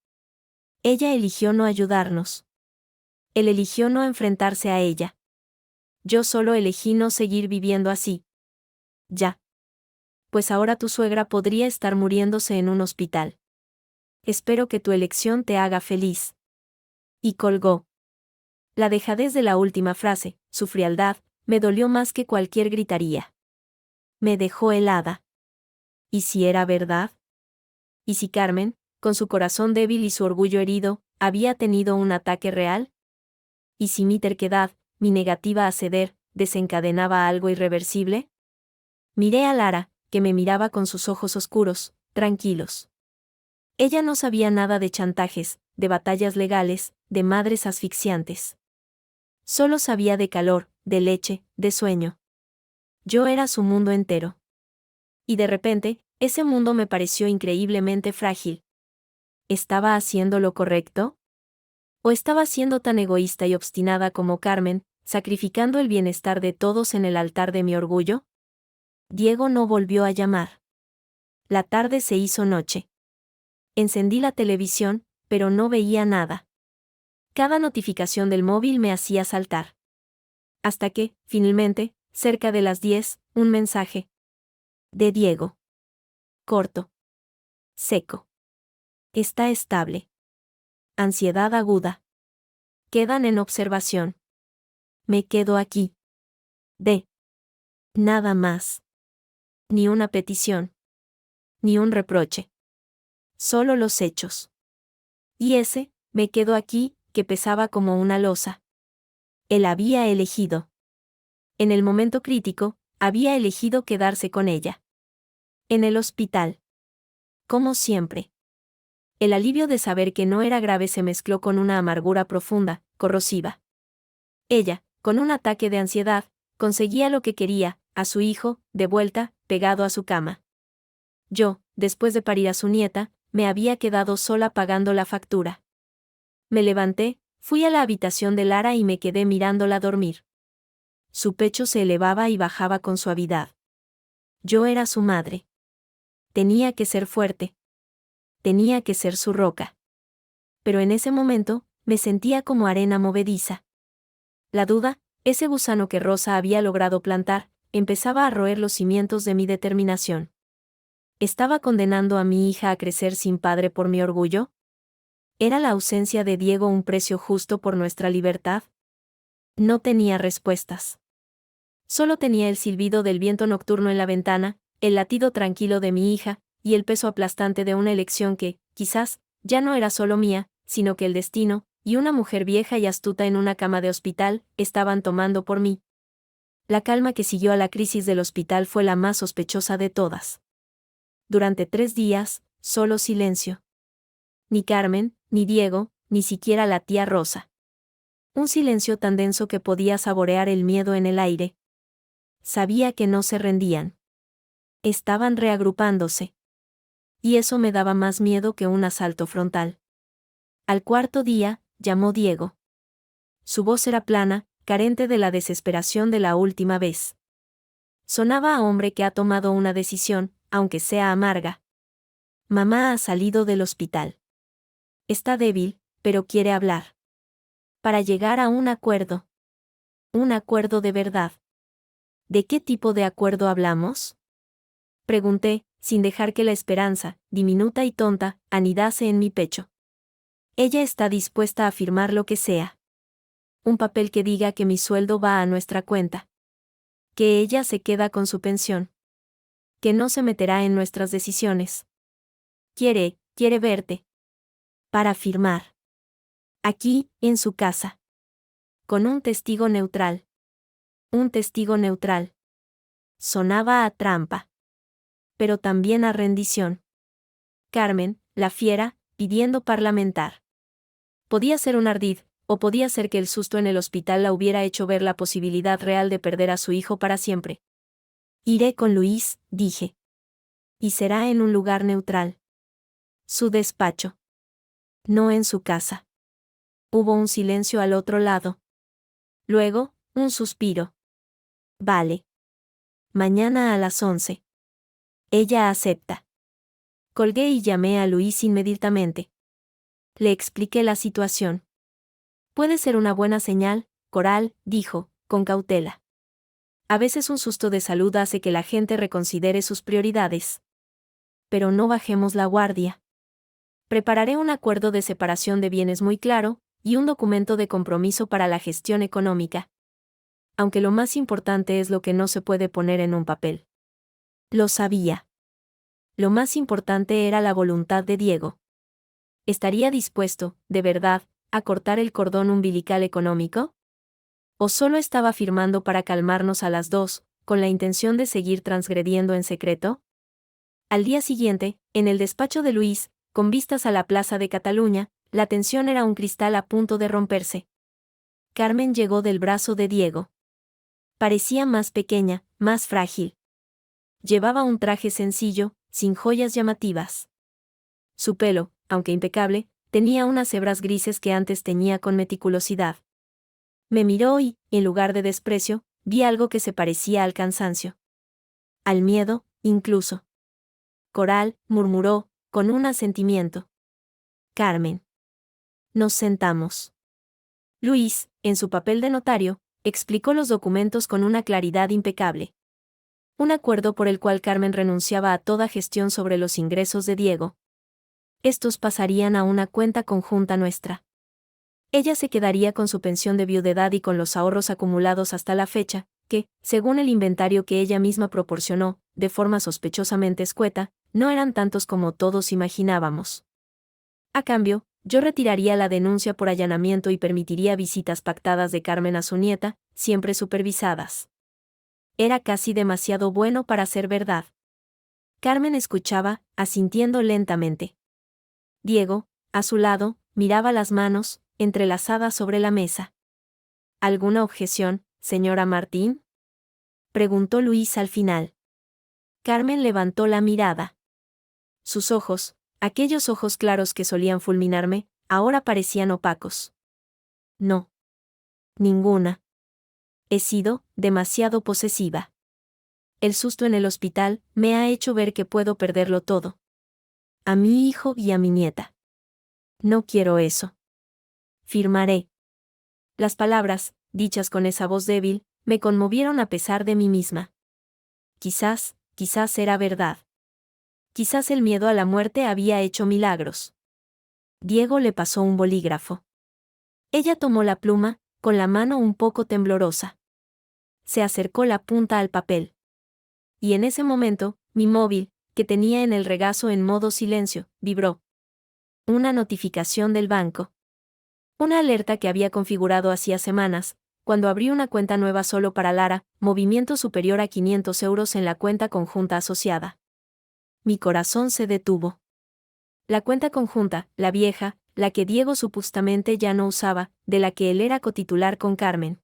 Ella eligió no ayudarnos. Él eligió no enfrentarse a ella. Yo solo elegí no seguir viviendo así. Ya. Pues ahora tu suegra podría estar muriéndose en un hospital. Espero que tu elección te haga feliz. Y colgó. La dejadez de la última frase, su frialdad, me dolió más que cualquier gritaría. Me dejó helada. ¿Y si era verdad? ¿Y si Carmen, con su corazón débil y su orgullo herido, había tenido un ataque real? ¿Y si mi terquedad, mi negativa a ceder, desencadenaba algo irreversible? Miré a Lara, que me miraba con sus ojos oscuros, tranquilos. Ella no sabía nada de chantajes, de batallas legales, de madres asfixiantes. Solo sabía de calor, de leche, de sueño. Yo era su mundo entero. Y de repente, ese mundo me pareció increíblemente frágil. ¿Estaba haciendo lo correcto? ¿O estaba siendo tan egoísta y obstinada como Carmen, sacrificando el bienestar de todos en el altar de mi orgullo? Diego no volvió a llamar. La tarde se hizo noche. Encendí la televisión, pero no veía nada. Cada notificación del móvil me hacía saltar. Hasta que, finalmente, cerca de las 10, un mensaje. De Diego. Corto. Seco. Está estable. Ansiedad aguda. Quedan en observación. Me quedo aquí. D. Nada más. Ni una petición. Ni un reproche. Solo los hechos. Y ese, me quedo aquí, que pesaba como una losa. Él había elegido. En el momento crítico, había elegido quedarse con ella. En el hospital. Como siempre. El alivio de saber que no era grave se mezcló con una amargura profunda, corrosiva. Ella, con un ataque de ansiedad, conseguía lo que quería, a su hijo, de vuelta, pegado a su cama. Yo, después de parir a su nieta, me había quedado sola pagando la factura. Me levanté, fui a la habitación de Lara y me quedé mirándola dormir. Su pecho se elevaba y bajaba con suavidad. Yo era su madre. Tenía que ser fuerte. Tenía que ser su roca. Pero en ese momento, me sentía como arena movediza. La duda, ese gusano que Rosa había logrado plantar, empezaba a roer los cimientos de mi determinación. ¿Estaba condenando a mi hija a crecer sin padre por mi orgullo? ¿Era la ausencia de Diego un precio justo por nuestra libertad? No tenía respuestas. Solo tenía el silbido del viento nocturno en la ventana, el latido tranquilo de mi hija, y el peso aplastante de una elección que, quizás, ya no era solo mía, sino que el destino, y una mujer vieja y astuta en una cama de hospital, estaban tomando por mí. La calma que siguió a la crisis del hospital fue la más sospechosa de todas. Durante 3 días, solo silencio. Ni Carmen, ni Diego, ni siquiera la tía Rosa. Un silencio tan denso que podía saborear el miedo en el aire. Sabía que no se rendían. Estaban reagrupándose. Y eso me daba más miedo que un asalto frontal. Al 4.º día, llamó Diego. Su voz era plana, carente de la desesperación de la última vez. Sonaba a hombre que ha tomado una decisión, aunque sea amarga. Mamá ha salido del hospital. Está débil, pero quiere hablar. Para llegar a un acuerdo. Un acuerdo de verdad. ¿De qué tipo de acuerdo hablamos? Pregunté, sin dejar que la esperanza, diminuta y tonta, anidase en mi pecho. Ella está dispuesta a firmar lo que sea. Un papel que diga que mi sueldo va a nuestra cuenta. Que ella se queda con su pensión. Que no se meterá en nuestras decisiones. Quiere verte. Para firmar. Aquí, en su casa. Con un testigo neutral. Un testigo neutral. Sonaba a trampa. Pero también a rendición. Carmen, la fiera, pidiendo parlamentar. Podía ser un ardid, o podía ser que el susto en el hospital la hubiera hecho ver la posibilidad real de perder a su hijo para siempre. Iré con Luis, dije. Y será en un lugar neutral. Su despacho. No en su casa. Hubo un silencio al otro lado. Luego, un suspiro. Vale. Mañana a las 11. Ella acepta. Colgué y llamé a Luis inmediatamente. Le expliqué la situación. Puede ser una buena señal, Coral, dijo, con cautela. A veces un susto de salud hace que la gente reconsidere sus prioridades. Pero no bajemos la guardia. Prepararé un acuerdo de separación de bienes muy claro, y un documento de compromiso para la gestión económica. Aunque lo más importante es lo que no se puede poner en un papel. Lo sabía. Lo más importante era la voluntad de Diego. ¿Estaría dispuesto, de verdad, a cortar el cordón umbilical económico? ¿O solo estaba firmando para calmarnos a las dos, con la intención de seguir transgrediendo en secreto? Al día siguiente, en el despacho de Luis, con vistas a la Plaza de Cataluña, la tensión era un cristal a punto de romperse. Carmen llegó del brazo de Diego. Parecía más pequeña, más frágil. Llevaba un traje sencillo, sin joyas llamativas. Su pelo, aunque impecable, tenía unas hebras grises que antes teñía con meticulosidad. Me miró y, en lugar de desprecio, vi algo que se parecía al cansancio. Al miedo, incluso. Coral, murmuró, con un asentimiento. Carmen. Nos sentamos. Luis, en su papel de notario, explicó los documentos con una claridad impecable. Un acuerdo por el cual Carmen renunciaba a toda gestión sobre los ingresos de Diego. Estos pasarían a una cuenta conjunta nuestra. Ella se quedaría con su pensión de viudedad y con los ahorros acumulados hasta la fecha, que, según el inventario que ella misma proporcionó, de forma sospechosamente escueta, no eran tantos como todos imaginábamos. A cambio, yo retiraría la denuncia por allanamiento y permitiría visitas pactadas de Carmen a su nieta, siempre supervisadas. Era casi demasiado bueno para ser verdad. Carmen escuchaba, asintiendo lentamente. Diego, a su lado, miraba las manos, entrelazadas sobre la mesa. ¿Alguna objeción, señora Martín? Preguntó Luis al final. Carmen levantó la mirada. Sus ojos, aquellos ojos claros que solían fulminarme, ahora parecían opacos. No. Ninguna. He sido demasiado posesiva. El susto en el hospital me ha hecho ver que puedo perderlo todo. A mi hijo y a mi nieta. No quiero eso. Firmaré. Las palabras, dichas con esa voz débil, me conmovieron a pesar de mí misma. Quizás era verdad. Quizás el miedo a la muerte había hecho milagros. Diego le pasó un bolígrafo. Ella tomó la pluma, con la mano un poco temblorosa. Se acercó la punta al papel. Y en ese momento, mi móvil, que tenía en el regazo en modo silencio, vibró. Una notificación del banco. Una alerta que había configurado hacía semanas, cuando abrí una cuenta nueva solo para Lara, movimiento superior a 500 euros en la cuenta conjunta asociada. Mi corazón se detuvo. La cuenta conjunta, la vieja, la que Diego supuestamente ya no usaba, de la que él era cotitular con Carmen.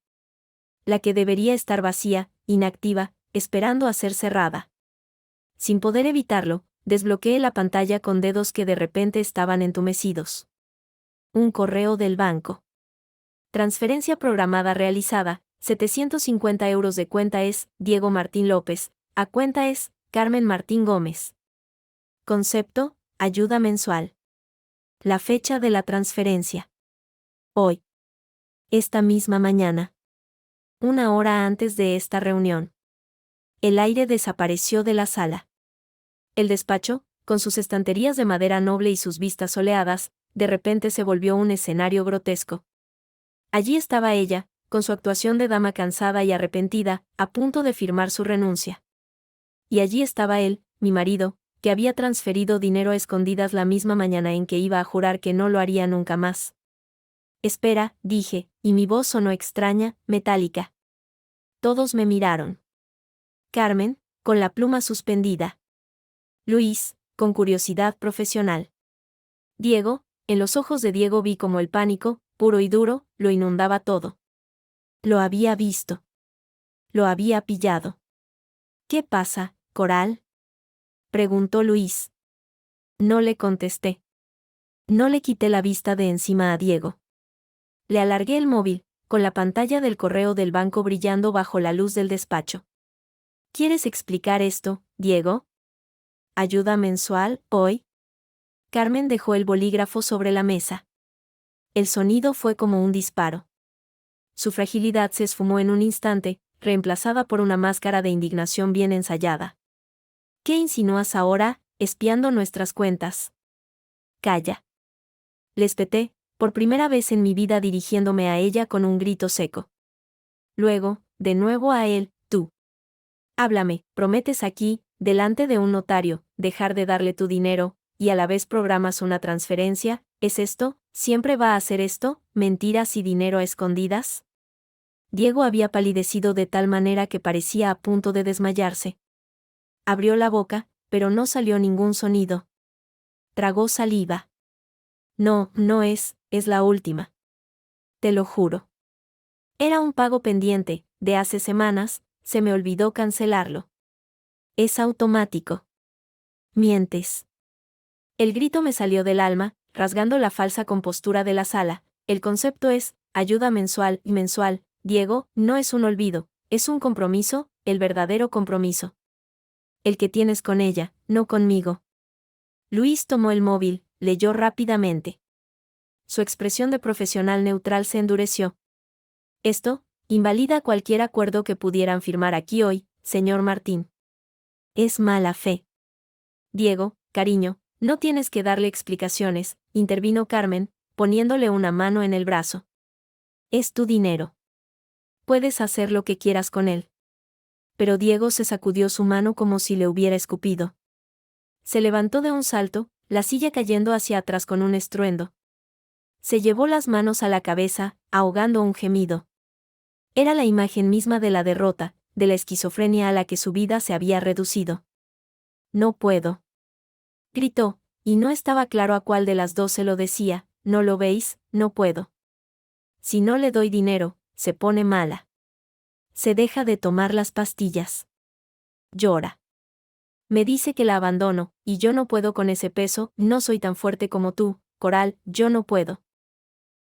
La que debería estar vacía, inactiva, esperando a ser cerrada. Sin poder evitarlo, desbloqueé la pantalla con dedos que de repente estaban entumecidos. Un correo del banco. Transferencia programada realizada, 750 euros de cuenta es, Diego Martín López, a cuenta es, Carmen Martín Gómez. Concepto, ayuda mensual. La fecha de la transferencia. Hoy. Esta misma mañana. 1 hora antes de esta reunión. El aire desapareció de la sala. El despacho, con sus estanterías de madera noble y sus vistas soleadas, de repente se volvió un escenario grotesco. Allí estaba ella, con su actuación de dama cansada y arrepentida, a punto de firmar su renuncia. Y allí estaba él, mi marido, que había transferido dinero a escondidas la misma mañana en que iba a jurar que no lo haría nunca más. Espera, dije, y mi voz sonó extraña, metálica. Todos me miraron. Carmen, con la pluma suspendida. Luis, con curiosidad profesional. Diego, en los ojos de Diego vi como el pánico, puro y duro, lo inundaba todo. Lo había visto. Lo había pillado. ¿Qué pasa, Coral? Preguntó Luis. No le contesté. No le quité la vista de encima a Diego. Le alargué el móvil, con la pantalla del correo del banco brillando bajo la luz del despacho. ¿Quieres explicar esto, Diego? ¿Ayuda mensual, hoy? Carmen dejó el bolígrafo sobre la mesa. El sonido fue como un disparo. Su fragilidad se esfumó en un instante, reemplazada por una máscara de indignación bien ensayada. ¿Qué insinúas ahora, espiando nuestras cuentas? Calla. Le espeté, por primera vez en mi vida dirigiéndome a ella con un grito seco. Luego, de nuevo a él, tú. Háblame, prometes aquí, delante de un notario, dejar de darle tu dinero, y a la vez programas una transferencia, ¿es esto? ¿Siempre va a hacer esto? ¿Mentiras y dinero a escondidas? Diego había palidecido de tal manera que parecía a punto de desmayarse. Abrió la boca, pero no salió ningún sonido. Tragó saliva. No, no es la última. Te lo juro. Era un pago pendiente, de hace semanas, se me olvidó cancelarlo. Es automático. Mientes. El grito me salió del alma, rasgando la falsa compostura de la sala. El concepto es, ayuda mensual, Diego, no es un olvido, es un compromiso, el verdadero compromiso. El que tienes con ella, no conmigo. Luis tomó el móvil, leyó rápidamente. Su expresión de profesional neutral se endureció. Esto, invalida cualquier acuerdo que pudieran firmar aquí hoy, señor Martín. Es mala fe. Diego, cariño, no tienes que darle explicaciones, intervino Carmen, poniéndole una mano en el brazo. Es tu dinero. Puedes hacer lo que quieras con él. Pero Diego se sacudió su mano como si le hubiera escupido. Se levantó de un salto, la silla cayendo hacia atrás con un estruendo. Se llevó las manos a la cabeza, ahogando un gemido. Era la imagen misma de la derrota, de la esquizofrenia a la que su vida se había reducido. No puedo. Gritó, y no estaba claro a cuál de las dos se lo decía, ¿no lo veis? No puedo. Si no le doy dinero, se pone mala. Se deja de tomar las pastillas. Llora. Me dice que la abandono, y yo no puedo con ese peso, no soy tan fuerte como tú, Coral, yo no puedo.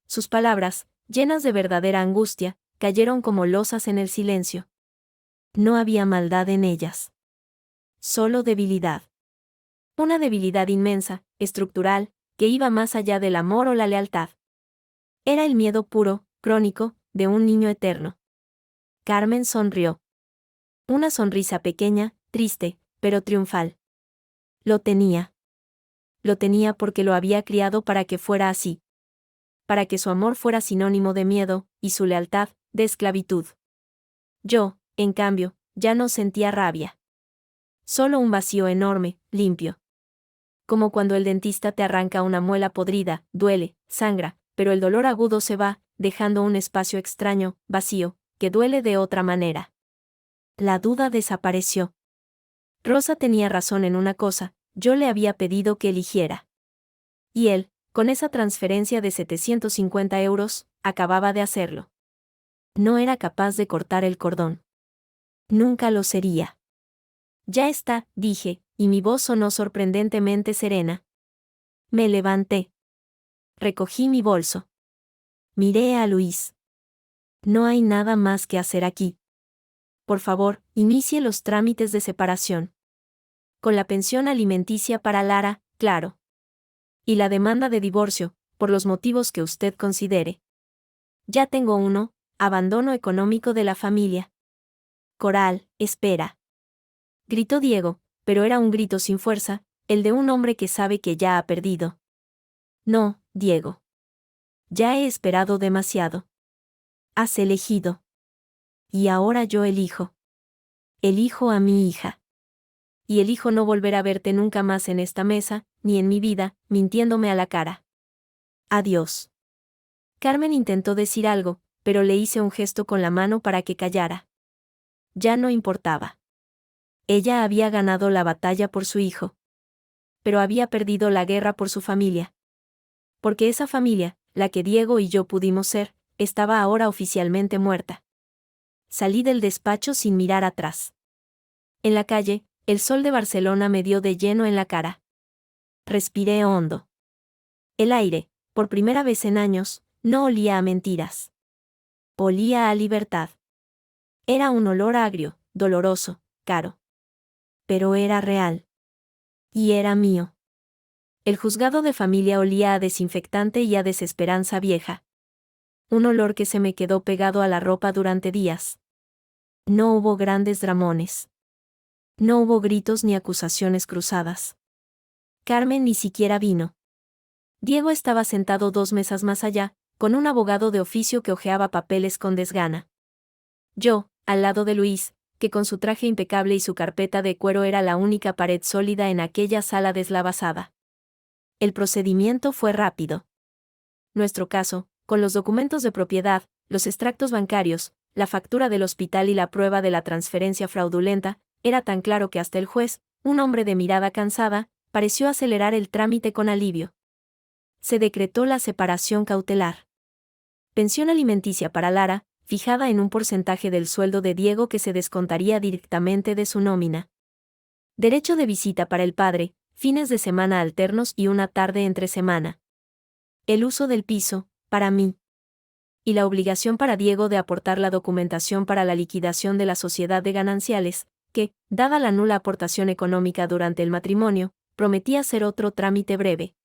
Sus palabras, llenas de verdadera angustia, cayeron como losas en el silencio. No había maldad en ellas. Solo debilidad. Una debilidad inmensa, estructural, que iba más allá del amor o la lealtad. Era el miedo puro, crónico, de un niño eterno. Carmen sonrió. Una sonrisa pequeña, triste, pero triunfal. Lo tenía. Lo tenía porque lo había criado para que fuera así. Para que su amor fuera sinónimo de miedo, y su lealtad, de esclavitud. Yo, en cambio, ya no sentía rabia. Solo un vacío enorme, limpio. Como cuando el dentista te arranca una muela podrida, duele, sangra, pero el dolor agudo se va, dejando un espacio extraño, vacío, que duele de otra manera. La duda desapareció. Rosa tenía razón en una cosa, yo le había pedido que eligiera. Y él, con esa transferencia de 750 euros, acababa de hacerlo. No era capaz de cortar el cordón. Nunca lo sería. Ya está, dije, y mi voz sonó sorprendentemente serena. Me levanté. Recogí mi bolso. Miré a Luis. No hay nada más que hacer aquí. Por favor, inicie los trámites de separación. Con la pensión alimenticia para Lara, claro. Y la demanda de divorcio, por los motivos que usted considere. Ya tengo uno, abandono económico de la familia. Coral, espera. Gritó Diego, pero era un grito sin fuerza, el de un hombre que sabe que ya ha perdido. No, Diego. Ya he esperado demasiado. Has elegido. Y ahora yo elijo. Elijo a mi hija. Y elijo no volver a verte nunca más en esta mesa, ni en mi vida, mintiéndome a la cara. Adiós. Carmen intentó decir algo, pero le hice un gesto con la mano para que callara. Ya no importaba. Ella había ganado la batalla por su hijo. Pero había perdido la guerra por su familia. Porque esa familia, la que Diego y yo pudimos ser, estaba ahora oficialmente muerta. Salí del despacho sin mirar atrás. En la calle, el sol de Barcelona me dio de lleno en la cara. Respiré hondo. El aire, por primera vez en años, no olía a mentiras. Olía a libertad. Era un olor agrio, doloroso, caro. Pero era real. Y era mío. El juzgado de familia olía a desinfectante y a desesperanza vieja. Un olor que se me quedó pegado a la ropa durante días. No hubo grandes dramones. No hubo gritos ni acusaciones cruzadas. Carmen ni siquiera vino. Diego estaba sentado 2 mesas más allá, con un abogado de oficio que hojeaba papeles con desgana. Yo, al lado de Luis, que con su traje impecable y su carpeta de cuero era la única pared sólida en aquella sala deslavazada. El procedimiento fue rápido. Nuestro caso, con los documentos de propiedad, los extractos bancarios, la factura del hospital y la prueba de la transferencia fraudulenta, era tan claro que hasta el juez, un hombre de mirada cansada, pareció acelerar el trámite con alivio. Se decretó la separación cautelar. Pensión alimenticia para Lara, fijada en un porcentaje del sueldo de Diego que se descontaría directamente de su nómina. Derecho de visita para el padre, fines de semana alternos y una tarde entre semana. El uso del piso, para mí. Y la obligación para Diego de aportar la documentación para la liquidación de la sociedad de gananciales, que, dada la nula aportación económica durante el matrimonio, prometía ser otro trámite breve.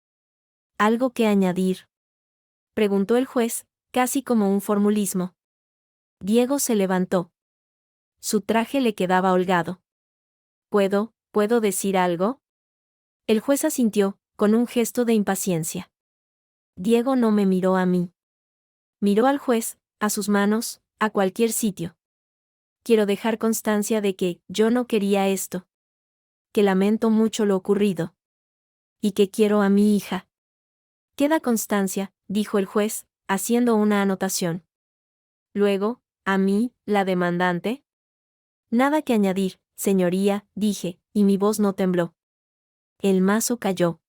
¿Algo que añadir?, preguntó el juez, casi como un formulismo. Diego se levantó. Su traje le quedaba holgado. ¿Puedo decir algo? El juez asintió, con un gesto de impaciencia. Diego no me miró a mí. Miró al juez, a sus manos, a cualquier sitio. Quiero dejar constancia de que yo no quería esto. Que lamento mucho lo ocurrido. Y que quiero a mi hija. Queda constancia, dijo el juez, haciendo una anotación. Luego, ¿a mí, la demandante? Nada que añadir, señoría, dije, y mi voz no tembló. El mazo cayó.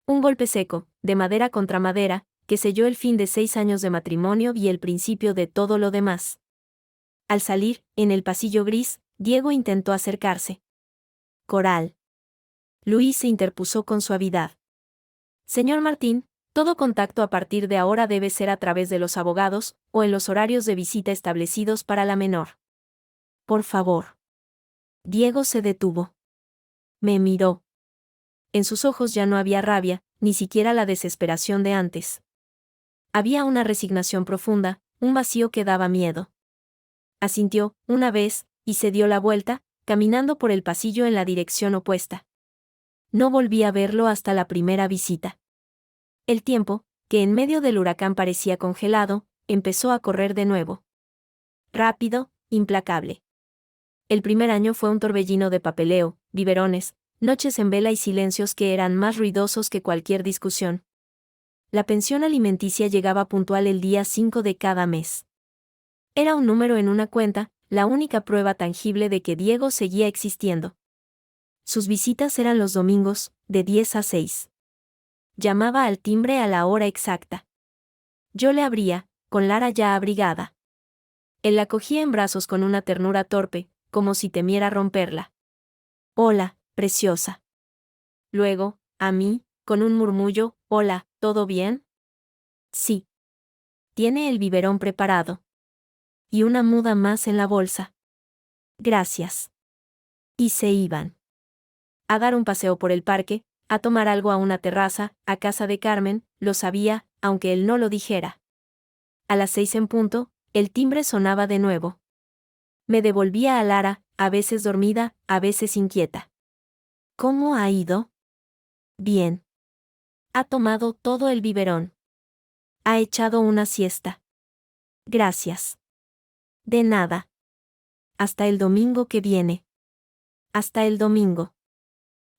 Un golpe seco, de madera contra madera, que selló el fin de 6 años de matrimonio y el principio de todo lo demás. Al salir, en el pasillo gris, Diego intentó acercarse. Coral. Luis se interpuso con suavidad. Señor Martín, todo contacto a partir de ahora debe ser a través de los abogados, o en los horarios de visita establecidos para la menor. Por favor. Diego se detuvo. Me miró. En sus ojos ya no había rabia, ni siquiera la desesperación de antes. Había una resignación profunda, un vacío que daba miedo. Asintió, una vez, y se dio la vuelta, caminando por el pasillo en la dirección opuesta. No volví a verlo hasta la primera visita. El tiempo, que en medio del huracán parecía congelado, empezó a correr de nuevo. Rápido, implacable. El primer año fue un torbellino de papeleo, biberones, noches en vela y silencios que eran más ruidosos que cualquier discusión. La pensión alimenticia llegaba puntual el día 5 de cada mes. Era un número en una cuenta, la única prueba tangible de que Diego seguía existiendo. Sus visitas eran los domingos, de 10 a 6. Llamaba al timbre a la hora exacta. Yo le abría, con Lara ya abrigada. Él la cogía en brazos con una ternura torpe, como si temiera romperla. Hola, preciosa. Luego, a mí, con un murmullo, hola, ¿todo bien? Sí. Tiene el biberón preparado. Y una muda más en la bolsa. Gracias. Y se iban. A dar un paseo por el parque, a tomar algo a una terraza, a casa de Carmen, lo sabía, aunque él no lo dijera. A las 6 en punto, el timbre sonaba de nuevo. Me devolvía a Lara, a veces dormida, a veces inquieta. ¿Cómo ha ido? Bien. Ha tomado todo el biberón. Ha echado una siesta. Gracias. De nada. Hasta el domingo que viene. Hasta el domingo.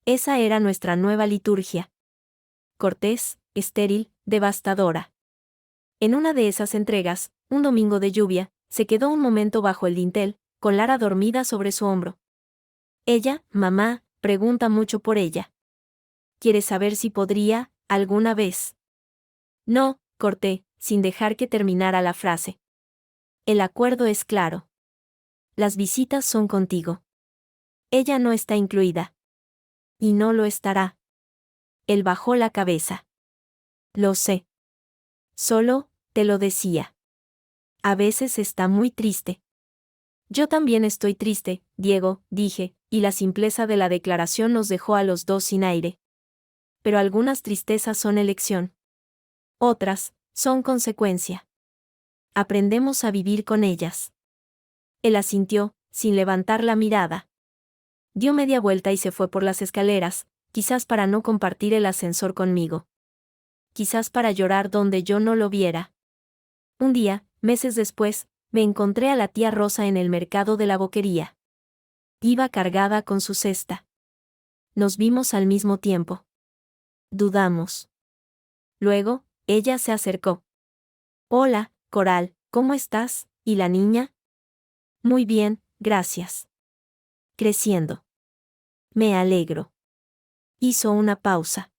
Esa era nuestra nueva liturgia. Cortés, estéril, devastadora. En una de esas entregas, un domingo de lluvia, se quedó un momento bajo el dintel, con Lara dormida sobre su hombro. Ella, mamá, pregunta mucho por ella. ¿Quieres saber si podría, alguna vez? No, corté, sin dejar que terminara la frase. El acuerdo es claro. Las visitas son contigo. Ella no está incluida. Y no lo estará. Él bajó la cabeza. Lo sé. Solo, te lo decía. A veces está muy triste. Yo también estoy triste, Diego, dije, y la simpleza de la declaración nos dejó a los dos sin aire. Pero algunas tristezas son elección. Otras, son consecuencia. Aprendemos a vivir con ellas. Él asintió, sin levantar la mirada. Dio media vuelta y se fue por las escaleras, quizás para no compartir el ascensor conmigo. Quizás para llorar donde yo no lo viera. Un día, meses después, me encontré a la tía Rosa en el mercado de la Boquería. Iba cargada con su cesta. Nos vimos al mismo tiempo. Dudamos. Luego, ella se acercó. Hola, Coral, ¿cómo estás? ¿Y la niña? Muy bien, gracias. Creciendo. Me alegro. Hizo una pausa.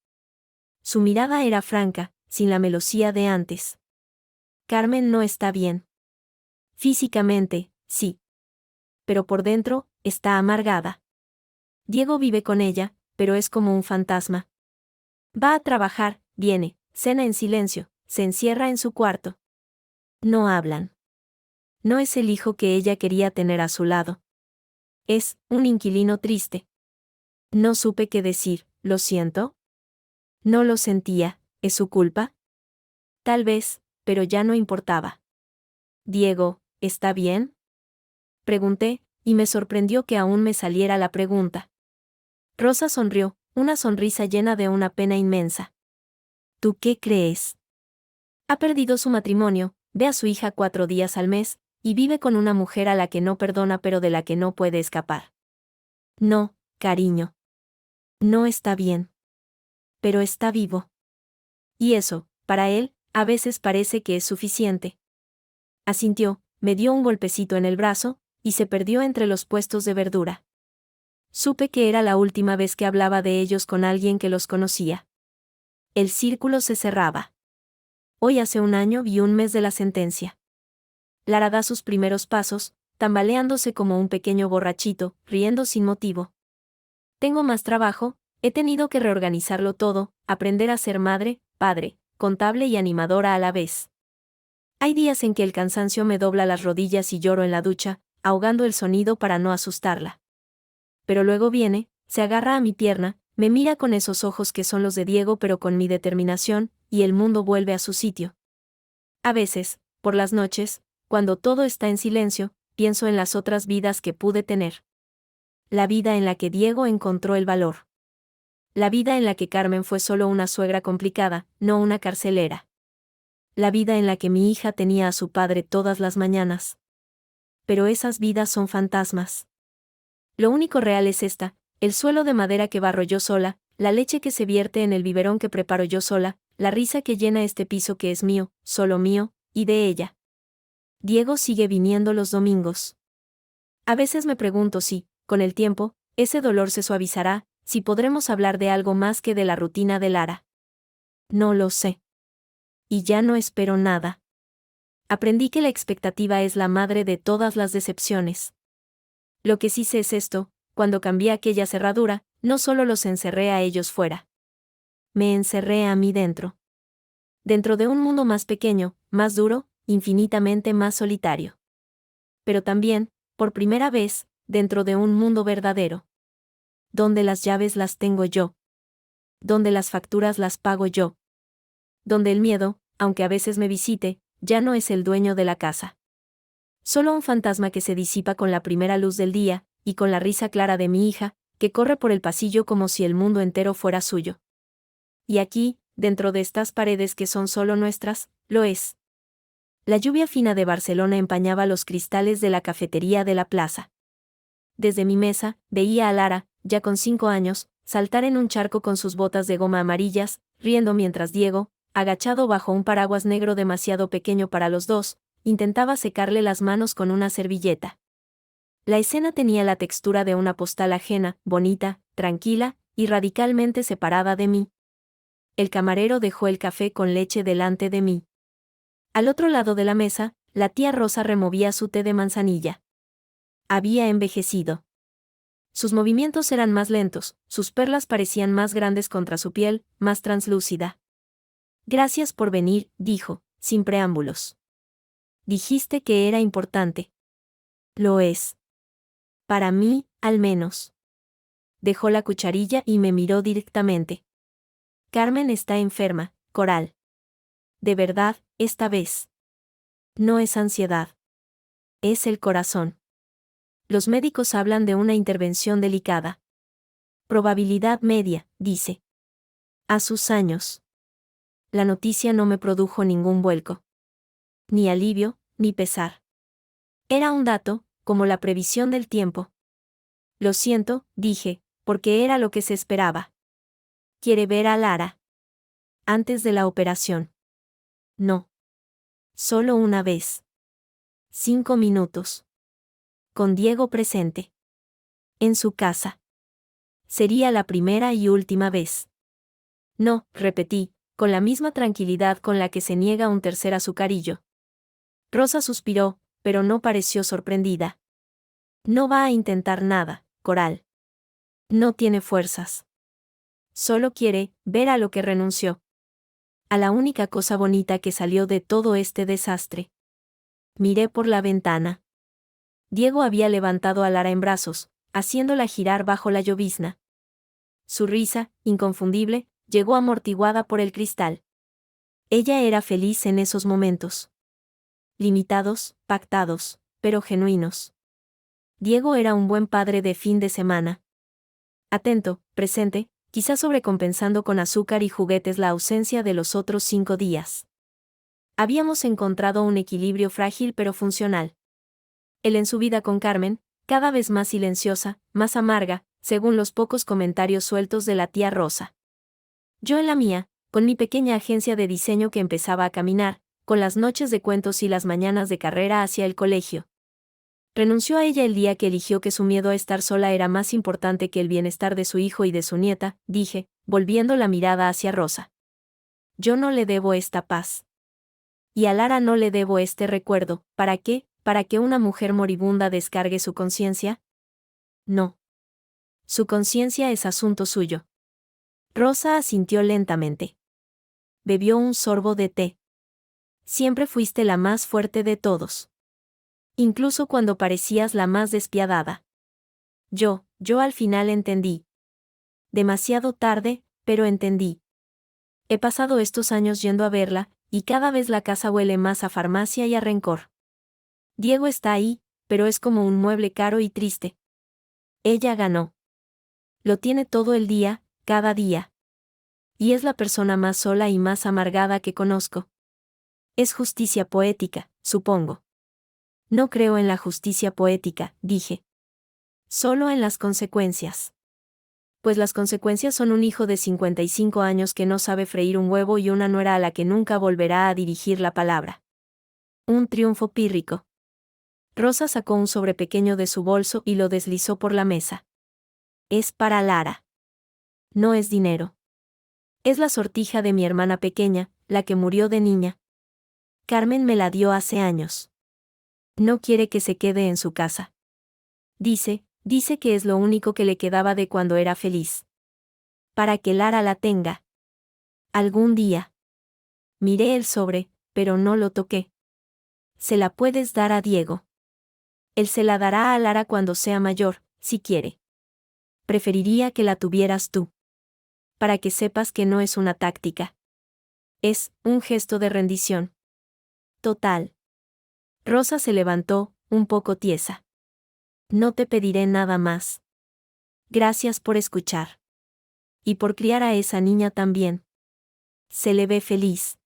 Su mirada era franca, sin la melosía de antes. Carmen no está bien. Físicamente, sí. Pero por dentro, está amargada. Diego vive con ella, pero es como un fantasma. Va a trabajar, viene, cena en silencio, se encierra en su cuarto. No hablan. No es el hijo que ella quería tener a su lado. Es un inquilino triste. No supe qué decir, ¿lo siento? No lo sentía, ¿es su culpa? Tal vez, pero ya no importaba. Diego, ¿está bien? Pregunté, y me sorprendió que aún me saliera la pregunta. Rosa sonrió, una sonrisa llena de una pena inmensa. ¿Tú qué crees? Ha perdido su matrimonio, ve a su hija 4 días al mes, y vive con una mujer a la que no perdona pero de la que no puede escapar. No, cariño. No está bien. Pero está vivo. Y eso, para él, a veces parece que es suficiente. Asintió, me dio un golpecito en el brazo, y se perdió entre los puestos de verdura. Supe que era la última vez que hablaba de ellos con alguien que los conocía. El círculo se cerraba. Hoy hace un año y un mes de la sentencia. Lara da sus primeros pasos, tambaleándose como un pequeño borrachito, riendo sin motivo. Tengo más trabajo, he tenido que reorganizarlo todo, aprender a ser madre, padre, contable y animadora a la vez. Hay días en que el cansancio me dobla las rodillas y lloro en la ducha, ahogando el sonido para no asustarla. Pero luego viene, se agarra a mi pierna, me mira con esos ojos que son los de Diego pero con mi determinación, y el mundo vuelve a su sitio. A veces, por las noches, cuando todo está en silencio, pienso en las otras vidas que pude tener. La vida en la que Diego encontró el valor. La vida en la que Carmen fue solo una suegra complicada, no una carcelera. La vida en la que mi hija tenía a su padre todas las mañanas. Pero esas vidas son fantasmas. Lo único real es esta, el suelo de madera que barro yo sola, la leche que se vierte en el biberón que preparo yo sola, la risa que llena este piso que es mío, solo mío, y de ella. Diego sigue viniendo los domingos. A veces me pregunto si, con el tiempo, ese dolor se suavizará, si podremos hablar de algo más que de la rutina de Lara. No lo sé. Y ya no espero nada. Aprendí que la expectativa es la madre de todas las decepciones. Lo que sí sé es esto, cuando cambié aquella cerradura, no solo los encerré a ellos fuera. Me encerré a mí dentro. Dentro de un mundo más pequeño, más duro, infinitamente más solitario. Pero también, por primera vez, dentro de un mundo verdadero. Donde las llaves las tengo yo. Donde las facturas las pago yo. Donde el miedo, aunque a veces me visite, ya no es el dueño de la casa. Solo un fantasma que se disipa con la primera luz del día, y con la risa clara de mi hija, que corre por el pasillo como si el mundo entero fuera suyo. Y aquí, dentro de estas paredes que son solo nuestras, lo es. La lluvia fina de Barcelona empañaba los cristales de la cafetería de la plaza. Desde mi mesa, veía a Lara, ya con 5 años, saltar en un charco con sus botas de goma amarillas, riendo mientras Diego, agachado bajo un paraguas negro demasiado pequeño para los dos, intentaba secarle las manos con una servilleta. La escena tenía la textura de una postal ajena, bonita, tranquila, y radicalmente separada de mí. El camarero dejó el café con leche delante de mí. Al otro lado de la mesa, la tía Rosa removía su té de manzanilla. Había envejecido. Sus movimientos eran más lentos, sus perlas parecían más grandes contra su piel, más translúcida. Gracias por venir, dijo, sin preámbulos. Dijiste que era importante. Lo es. Para mí, al menos. Dejó la cucharilla y me miró directamente. Carmen está enferma, Coral. De verdad, esta vez. No es ansiedad. Es el corazón. Los médicos hablan de una intervención delicada. Probabilidad media, dice. A sus años. La noticia no me produjo ningún vuelco. Ni alivio, ni pesar. Era un dato, como la previsión del tiempo. Lo siento, dije, porque era lo que se esperaba. ¿Quiere ver a Lara? Antes de la operación. No. Solo una vez. 5 minutos. Con Diego presente. En su casa. Sería la primera y última vez. No, repetí, con la misma tranquilidad con la que se niega un tercer azucarillo. Rosa suspiró, pero no pareció sorprendida. No va a intentar nada, Coral. No tiene fuerzas. Solo quiere ver a lo que renunció. A la única cosa bonita que salió de todo este desastre. Miré por la ventana. Diego había levantado a Lara en brazos, haciéndola girar bajo la llovizna. Su risa, inconfundible, llegó amortiguada por el cristal. Ella era feliz en esos momentos. Limitados, pactados, pero genuinos. Diego era un buen padre de fin de semana. Atento, presente, quizá sobrecompensando con azúcar y juguetes la ausencia de los otros 5 días. Habíamos encontrado un equilibrio frágil pero funcional. Él en su vida con Carmen, cada vez más silenciosa, más amarga, según los pocos comentarios sueltos de la tía Rosa. Yo en la mía, con mi pequeña agencia de diseño que empezaba a caminar, con las noches de cuentos y las mañanas de carrera hacia el colegio. Renunció a ella el día que eligió que su miedo a estar sola era más importante que el bienestar de su hijo y de su nieta, dije, volviendo la mirada hacia Rosa. Yo no le debo esta paz. Y a Lara no le debo este recuerdo, ¿para qué? ¿Para que una mujer moribunda descargue su conciencia? No. Su conciencia es asunto suyo. Rosa asintió lentamente. Bebió un sorbo de té. Siempre fuiste la más fuerte de todos. Incluso cuando parecías la más despiadada. Yo al final entendí. Demasiado tarde, pero entendí. He pasado estos años yendo a verla, y cada vez la casa huele más a farmacia y a rencor. Diego está ahí, pero es como un mueble caro y triste. Ella ganó. Lo tiene todo el día, cada día. Y es la persona más sola y más amargada que conozco. Es justicia poética, supongo. No creo en la justicia poética, dije. Solo en las consecuencias. Pues las consecuencias son un hijo de 55 años que no sabe freír un huevo y una nuera a la que nunca volverá a dirigir la palabra. Un triunfo pírrico. Rosa sacó un sobre pequeño de su bolso y lo deslizó por la mesa. Es para Lara. No es dinero. Es la sortija de mi hermana pequeña, la que murió de niña. Carmen me la dio hace años. No quiere que se quede en su casa. Dice que es lo único que le quedaba de cuando era feliz. Para que Lara la tenga. Algún día. Miré el sobre, pero no lo toqué. Se la puedes dar a Diego. Él se la dará a Lara cuando sea mayor, si quiere. Preferiría que la tuvieras tú. Para que sepas que no es una táctica. Es un gesto de rendición. Total. Rosa se levantó, un poco tiesa. No te pediré nada más. Gracias por escuchar. Y por criar a esa niña también. Se le ve feliz.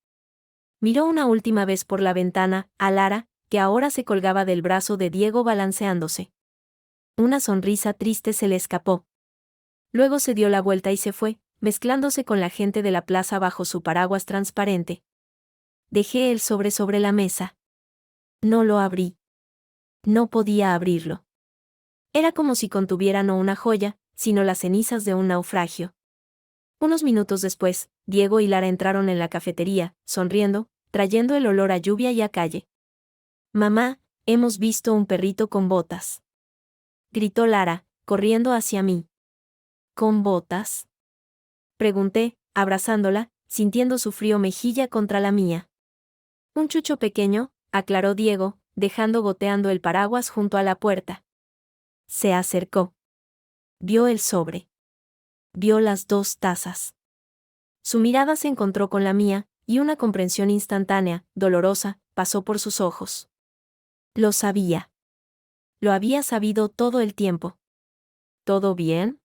Miró una última vez por la ventana, a Lara, que ahora se colgaba del brazo de Diego balanceándose. Una sonrisa triste se le escapó. Luego se dio la vuelta y se fue, mezclándose con la gente de la plaza bajo su paraguas transparente. Dejé el sobre la mesa. No lo abrí. No podía abrirlo. Era como si contuviera no una joya, sino las cenizas de un naufragio. Unos minutos después, Diego y Lara entraron en la cafetería, sonriendo, trayendo el olor a lluvia y a calle. «Mamá, hemos visto un perrito con botas», gritó Lara, corriendo hacia mí. «¿Con botas?», pregunté, abrazándola, sintiendo su frío mejilla contra la mía. «Un chucho pequeño», aclaró Diego, dejando goteando el paraguas junto a la puerta. Se acercó. Vio el sobre. Vio las 2 tazas. Su mirada se encontró con la mía, y una comprensión instantánea, dolorosa, pasó por sus ojos. Lo sabía. Lo había sabido todo el tiempo. ¿Todo bien?,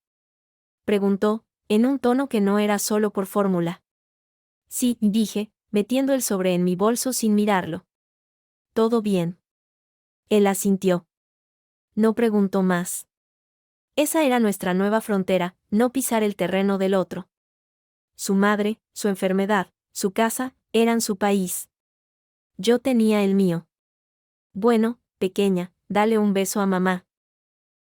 preguntó, en un tono que no era solo por fórmula. Sí, dije, metiendo el sobre en mi bolso sin mirarlo. Todo bien. Él asintió. No preguntó más. Esa era nuestra nueva frontera, no pisar el terreno del otro. Su madre, su enfermedad, su casa, eran su país. Yo tenía el mío. Bueno, pequeña, dale un beso a mamá.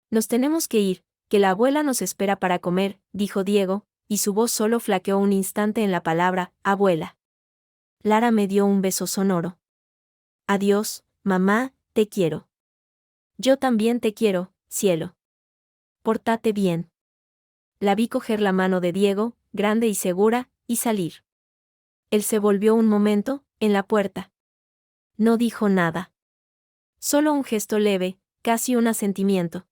Nos tenemos que ir, que la abuela nos espera para comer, dijo Diego, y su voz solo flaqueó un instante en la palabra, abuela. Lara me dio un beso sonoro. Adiós, mamá, te quiero. Yo también te quiero, cielo. Pórtate bien. La vi coger la mano de Diego, grande y segura, y salir. Él se volvió un momento, en la puerta. No dijo nada. Solo un gesto leve, casi un asentimiento.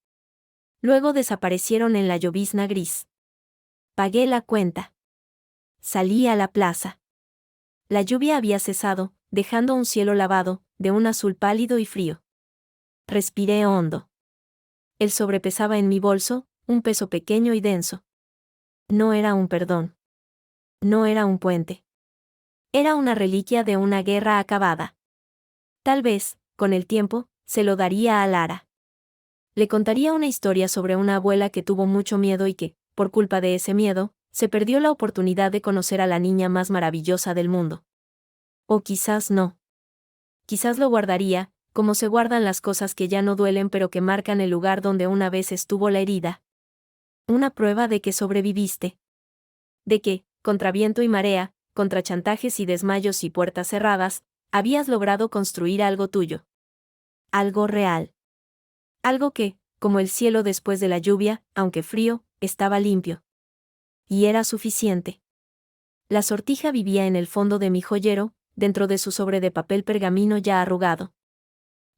Luego desaparecieron en la llovizna gris. Pagué la cuenta. Salí a la plaza. La lluvia había cesado, dejando un cielo lavado, de un azul pálido y frío. Respiré hondo. El sobre pesaba en mi bolso, un peso pequeño y denso. No era un perdón. No era un puente. Era una reliquia de una guerra acabada. Tal vez, con el tiempo, se lo daría a Lara. Le contaría una historia sobre una abuela que tuvo mucho miedo y que, por culpa de ese miedo, se perdió la oportunidad de conocer a la niña más maravillosa del mundo. O quizás no. Quizás lo guardaría, como se guardan las cosas que ya no duelen pero que marcan el lugar donde una vez estuvo la herida. Una prueba de que sobreviviste. De que, contra viento y marea, contra chantajes y desmayos y puertas cerradas, habías logrado construir algo tuyo. Algo real. Algo que, como el cielo después de la lluvia, aunque frío, estaba limpio. Y era suficiente. La sortija vivía en el fondo de mi joyero, dentro de su sobre de papel pergamino ya arrugado.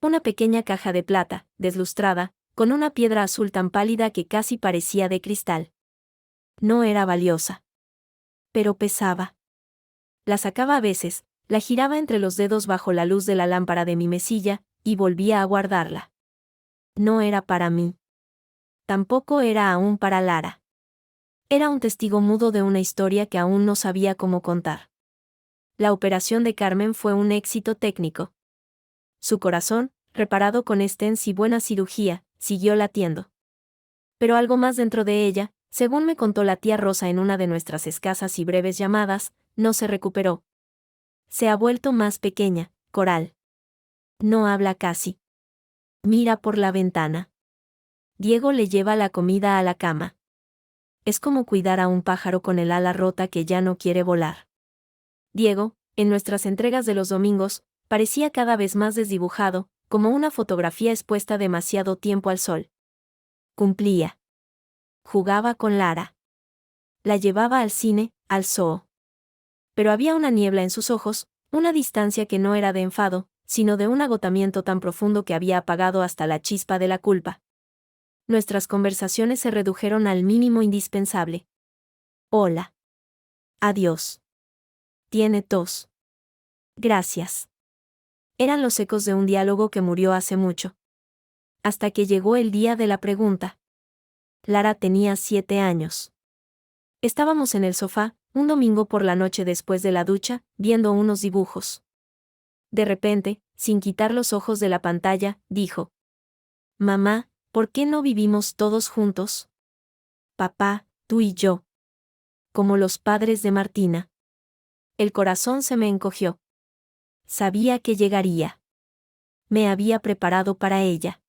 Una pequeña caja de plata, deslustrada, con una piedra azul tan pálida que casi parecía de cristal. No era valiosa. Pero pesaba. La sacaba a veces, la giraba entre los dedos bajo la luz de la lámpara de mi mesilla, y volvía a guardarla. No era para mí. Tampoco era aún para Lara. Era un testigo mudo de una historia que aún no sabía cómo contar. La operación de Carmen fue un éxito técnico. Su corazón, reparado con stents y buena cirugía, siguió latiendo. Pero algo más dentro de ella, según me contó la tía Rosa en una de nuestras escasas y breves llamadas, no se recuperó. Se ha vuelto más pequeña, Coral. No habla casi. Mira por la ventana. Diego le lleva la comida a la cama. Es como cuidar a un pájaro con el ala rota que ya no quiere volar. Diego, en nuestras entregas de los domingos, parecía cada vez más desdibujado, como una fotografía expuesta demasiado tiempo al sol. Cumplía. Jugaba con Lara. La llevaba al cine, al zoo. Pero había una niebla en sus ojos, una distancia que no era de enfado, sino de un agotamiento tan profundo que había apagado hasta la chispa de la culpa. Nuestras conversaciones se redujeron al mínimo indispensable. Hola. Adiós. Tiene tos. Gracias. Eran los ecos de un diálogo que murió hace mucho. Hasta que llegó el día de la pregunta. Lara tenía 7 años. Estábamos en el sofá, un domingo por la noche después de la ducha, viendo unos dibujos. De repente, sin quitar los ojos de la pantalla, dijo: Mamá, ¿por qué no vivimos todos juntos? Papá, tú y yo. como los padres de Martina. El corazón se me encogió. Sabía que llegaría. Me había preparado para ella.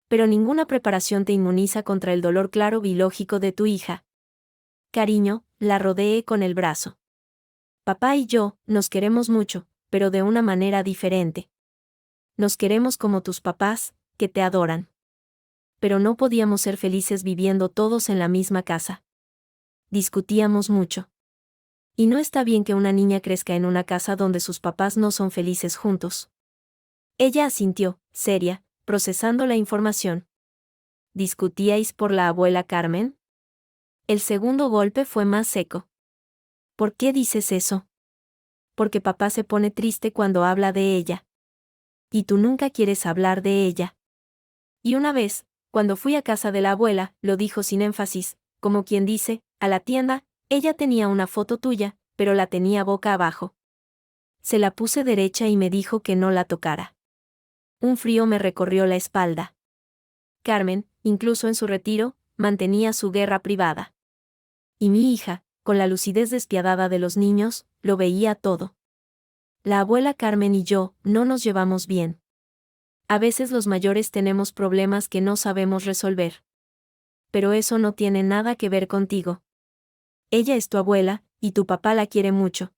Pero ninguna preparación te inmuniza contra el dolor claro y lógico de tu hija. Cariño, la rodeé con el brazo. Papá y yo nos queremos mucho, pero de una manera diferente. Nos queremos como tus papás, que te adoran. Pero no podíamos ser felices viviendo todos en la misma casa. Discutíamos mucho. Y no está bien que una niña crezca en una casa donde sus papás no son felices juntos. Ella asintió, seria, procesando la información. ¿Discutíais por la abuela Carmen? El segundo golpe fue más seco. ¿Por qué dices eso? Porque papá se pone triste cuando habla de ella. Y tú nunca quieres hablar de ella. Y una vez, cuando fui a casa de la abuela, lo dijo sin énfasis, como quien dice, a la tienda, ella tenía una foto tuya, pero la tenía boca abajo. Se la puse derecha y me dijo que no la tocara. Un frío me recorrió la espalda. Carmen, incluso en su retiro, mantenía su guerra privada. Y mi hija, con la lucidez despiadada de los niños, lo veía todo. La abuela Carmen y yo no nos llevamos bien. A veces los mayores tenemos problemas que no sabemos resolver. Pero eso no tiene nada que ver contigo. Ella es tu abuela, y tu papá la quiere mucho.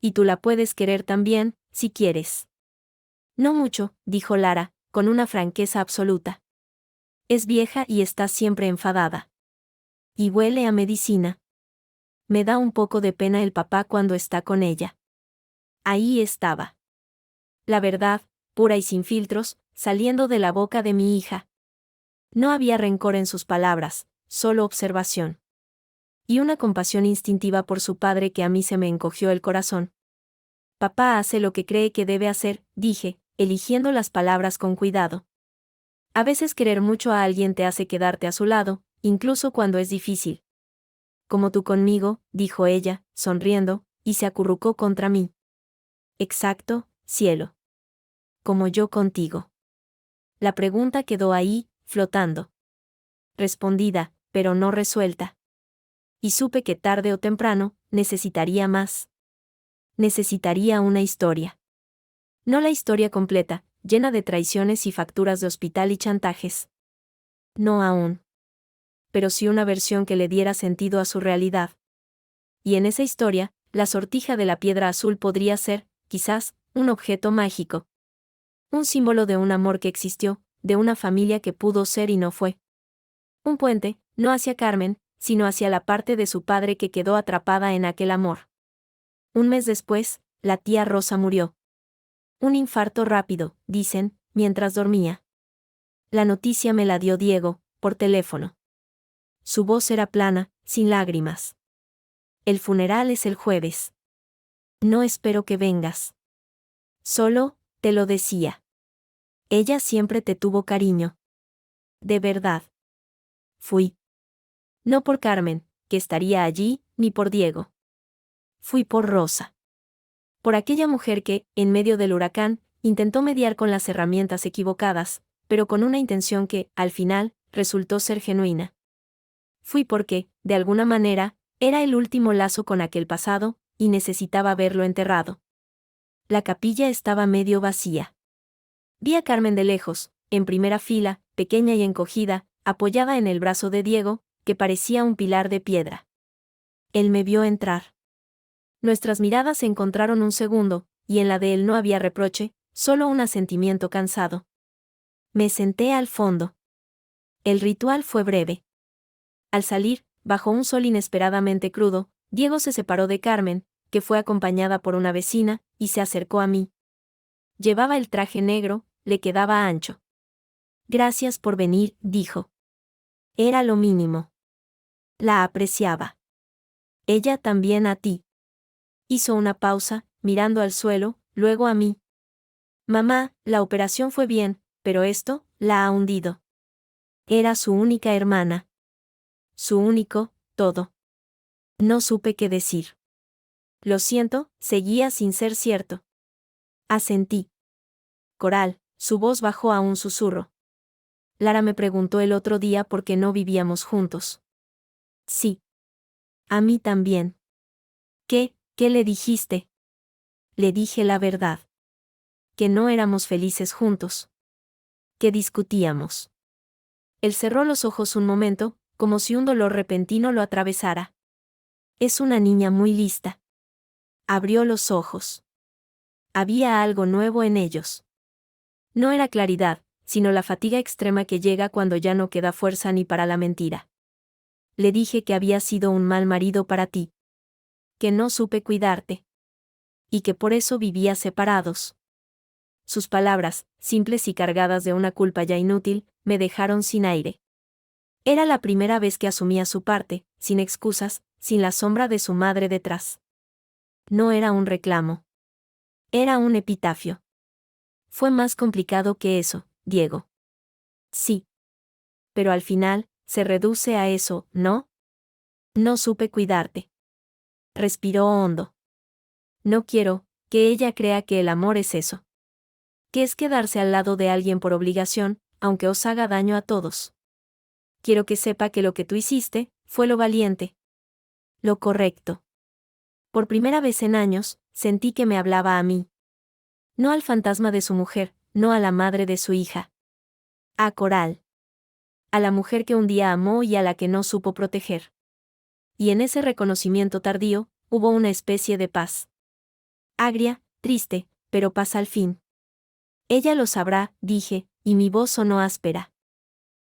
Y tú la puedes querer también, si quieres. No mucho, dijo Lara, con una franqueza absoluta. Es vieja y está siempre enfadada. Y huele a medicina. Me da un poco de pena el papá cuando está con ella. Ahí estaba. La verdad, pura y sin filtros, saliendo de la boca de mi hija. No había rencor en sus palabras, solo observación. Y una compasión instintiva por su padre que a mí se me encogió el corazón. Papá hace lo que cree que debe hacer, dije, eligiendo las palabras con cuidado. A veces querer mucho a alguien te hace quedarte a su lado, incluso cuando es difícil. Como tú conmigo, dijo ella, sonriendo, y se acurrucó contra mí. Exacto, cielo. Como yo contigo. La pregunta quedó ahí, flotando. Respondida, pero no resuelta. Y supe que tarde o temprano, necesitaría más. Necesitaría una historia. No la historia completa, llena de traiciones y facturas de hospital y chantajes. No aún. Pero sí una versión que le diera sentido a su realidad. Y en esa historia, la sortija de la piedra azul podría ser, quizás, un objeto mágico. Un símbolo de un amor que existió, de una familia que pudo ser y no fue. Un puente, no hacia Carmen, sino hacia la parte de su padre que quedó atrapada en aquel amor. Un mes después, la tía Rosa murió. Un infarto rápido, dicen, mientras dormía. La noticia me la dio Diego, por teléfono. Su voz era plana, sin lágrimas. El funeral es el jueves. No espero que vengas. Solo, te lo decía. Ella siempre te tuvo cariño. De verdad. Fui. No por Carmen, que estaría allí, ni por Diego. Fui por Rosa. Por aquella mujer que, en medio del huracán, intentó mediar con las herramientas equivocadas, pero con una intención que, al final, resultó ser genuina. Fui porque, de alguna manera, era el último lazo con aquel pasado, y necesitaba verlo enterrado. La capilla estaba medio vacía. Vi a Carmen de lejos, en primera fila, pequeña y encogida, apoyada en el brazo de Diego, que parecía un pilar de piedra. Él me vio entrar. Nuestras miradas se encontraron un segundo, y en la de él no había reproche, solo un asentimiento cansado. Me senté al fondo. El ritual fue breve. Al salir, bajo un sol inesperadamente crudo, Diego se separó de Carmen, que fue acompañada por una vecina, y se acercó a mí. Llevaba el traje negro, le quedaba ancho. Gracias por venir, dijo. Era lo mínimo. La apreciaba. Ella también a ti. Hizo una pausa, mirando al suelo, luego a mí. Mamá, la operación fue bien, pero esto, la ha hundido. Era su única hermana. Su único, todo. No supe qué decir. Lo siento, seguía sin ser cierto. Asentí. Coral, su voz bajó a un susurro. Lara me preguntó el otro día por qué no vivíamos juntos. Sí. A mí también. ¿Qué le dijiste? Le dije la verdad. Que no éramos felices juntos. Que discutíamos. Él cerró los ojos un momento, como si un dolor repentino lo atravesara. Es una niña muy lista. Abrió los ojos. Había algo nuevo en ellos. No era claridad, sino la fatiga extrema que llega cuando ya no queda fuerza ni para la mentira. Le dije que había sido un mal marido para ti. Que no supe cuidarte. Y que por eso vivía separados. Sus palabras, simples y cargadas de una culpa ya inútil, me dejaron sin aire. Era la primera vez que asumía su parte, sin excusas, sin la sombra de su madre detrás. No era un reclamo. Era un epitafio. Fue más complicado que eso, Diego. Sí. Pero al final, se reduce a eso, ¿no? No supe cuidarte. Respiró hondo. No quiero que ella crea que el amor es eso. Que es quedarse al lado de alguien por obligación, aunque os haga daño a todos. Quiero que sepa que lo que tú hiciste, fue lo valiente. Lo correcto. Por primera vez en años, sentí que me hablaba a mí. No al fantasma de su mujer, no a la madre de su hija. A Coral. A la mujer que un día amó y a la que no supo proteger. Y en ese reconocimiento tardío, hubo una especie de paz. Agria, triste, pero paz al fin. Ella lo sabrá, dije, y mi voz sonó áspera.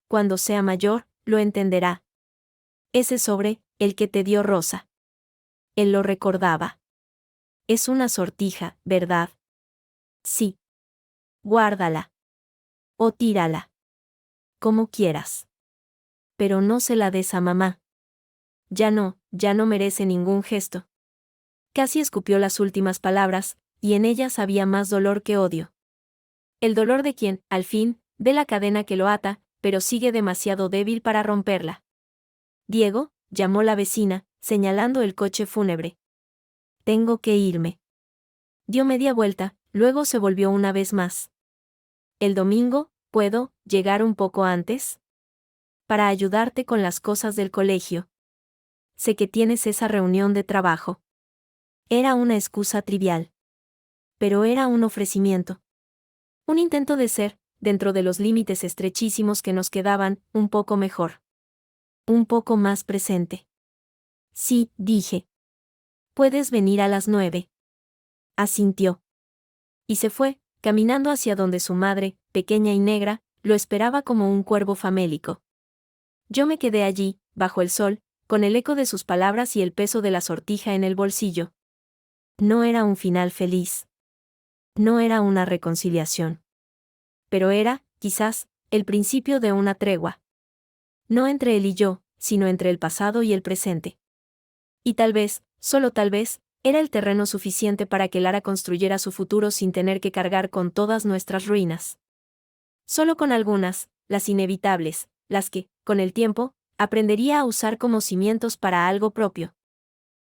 Cuando sea mayor, lo entenderá. Ese sobre, el que te dio Rosa. Él lo recordaba. Es una sortija, ¿verdad? Sí. Guárdala. O tírala. Como quieras. Pero no se la des a mamá. Ya no merece ningún gesto. Casi escupió las últimas palabras, y en ellas había más dolor que odio. El dolor de quien, al fin, ve la cadena que lo ata, pero sigue demasiado débil para romperla. Diego, llamó la vecina, señalando el coche fúnebre. Tengo que irme. Dio media vuelta, luego se volvió una vez más. El domingo, ¿puedo llegar un poco antes? Para ayudarte con las cosas del colegio. Sé que tienes esa reunión de trabajo. Era una excusa trivial. Pero era un ofrecimiento. Un intento de ser, dentro de los límites estrechísimos que nos quedaban, un poco mejor. Un poco más presente. Sí, dije. Puedes venir a las 9. Asintió. Y se fue, caminando hacia donde su madre, pequeña y negra, lo esperaba como un cuervo famélico. Yo me quedé allí, bajo el sol, con el eco de sus palabras y el peso de la sortija en el bolsillo. No era un final feliz. No era una reconciliación. Pero era, quizás, el principio de una tregua. No entre él y yo, sino entre el pasado y el presente. Y tal vez, solo tal vez, era el terreno suficiente para que Lara construyera su futuro sin tener que cargar con todas nuestras ruinas. Solo con algunas, las inevitables, las que, con el tiempo, aprendería a usar como cimientos para algo propio.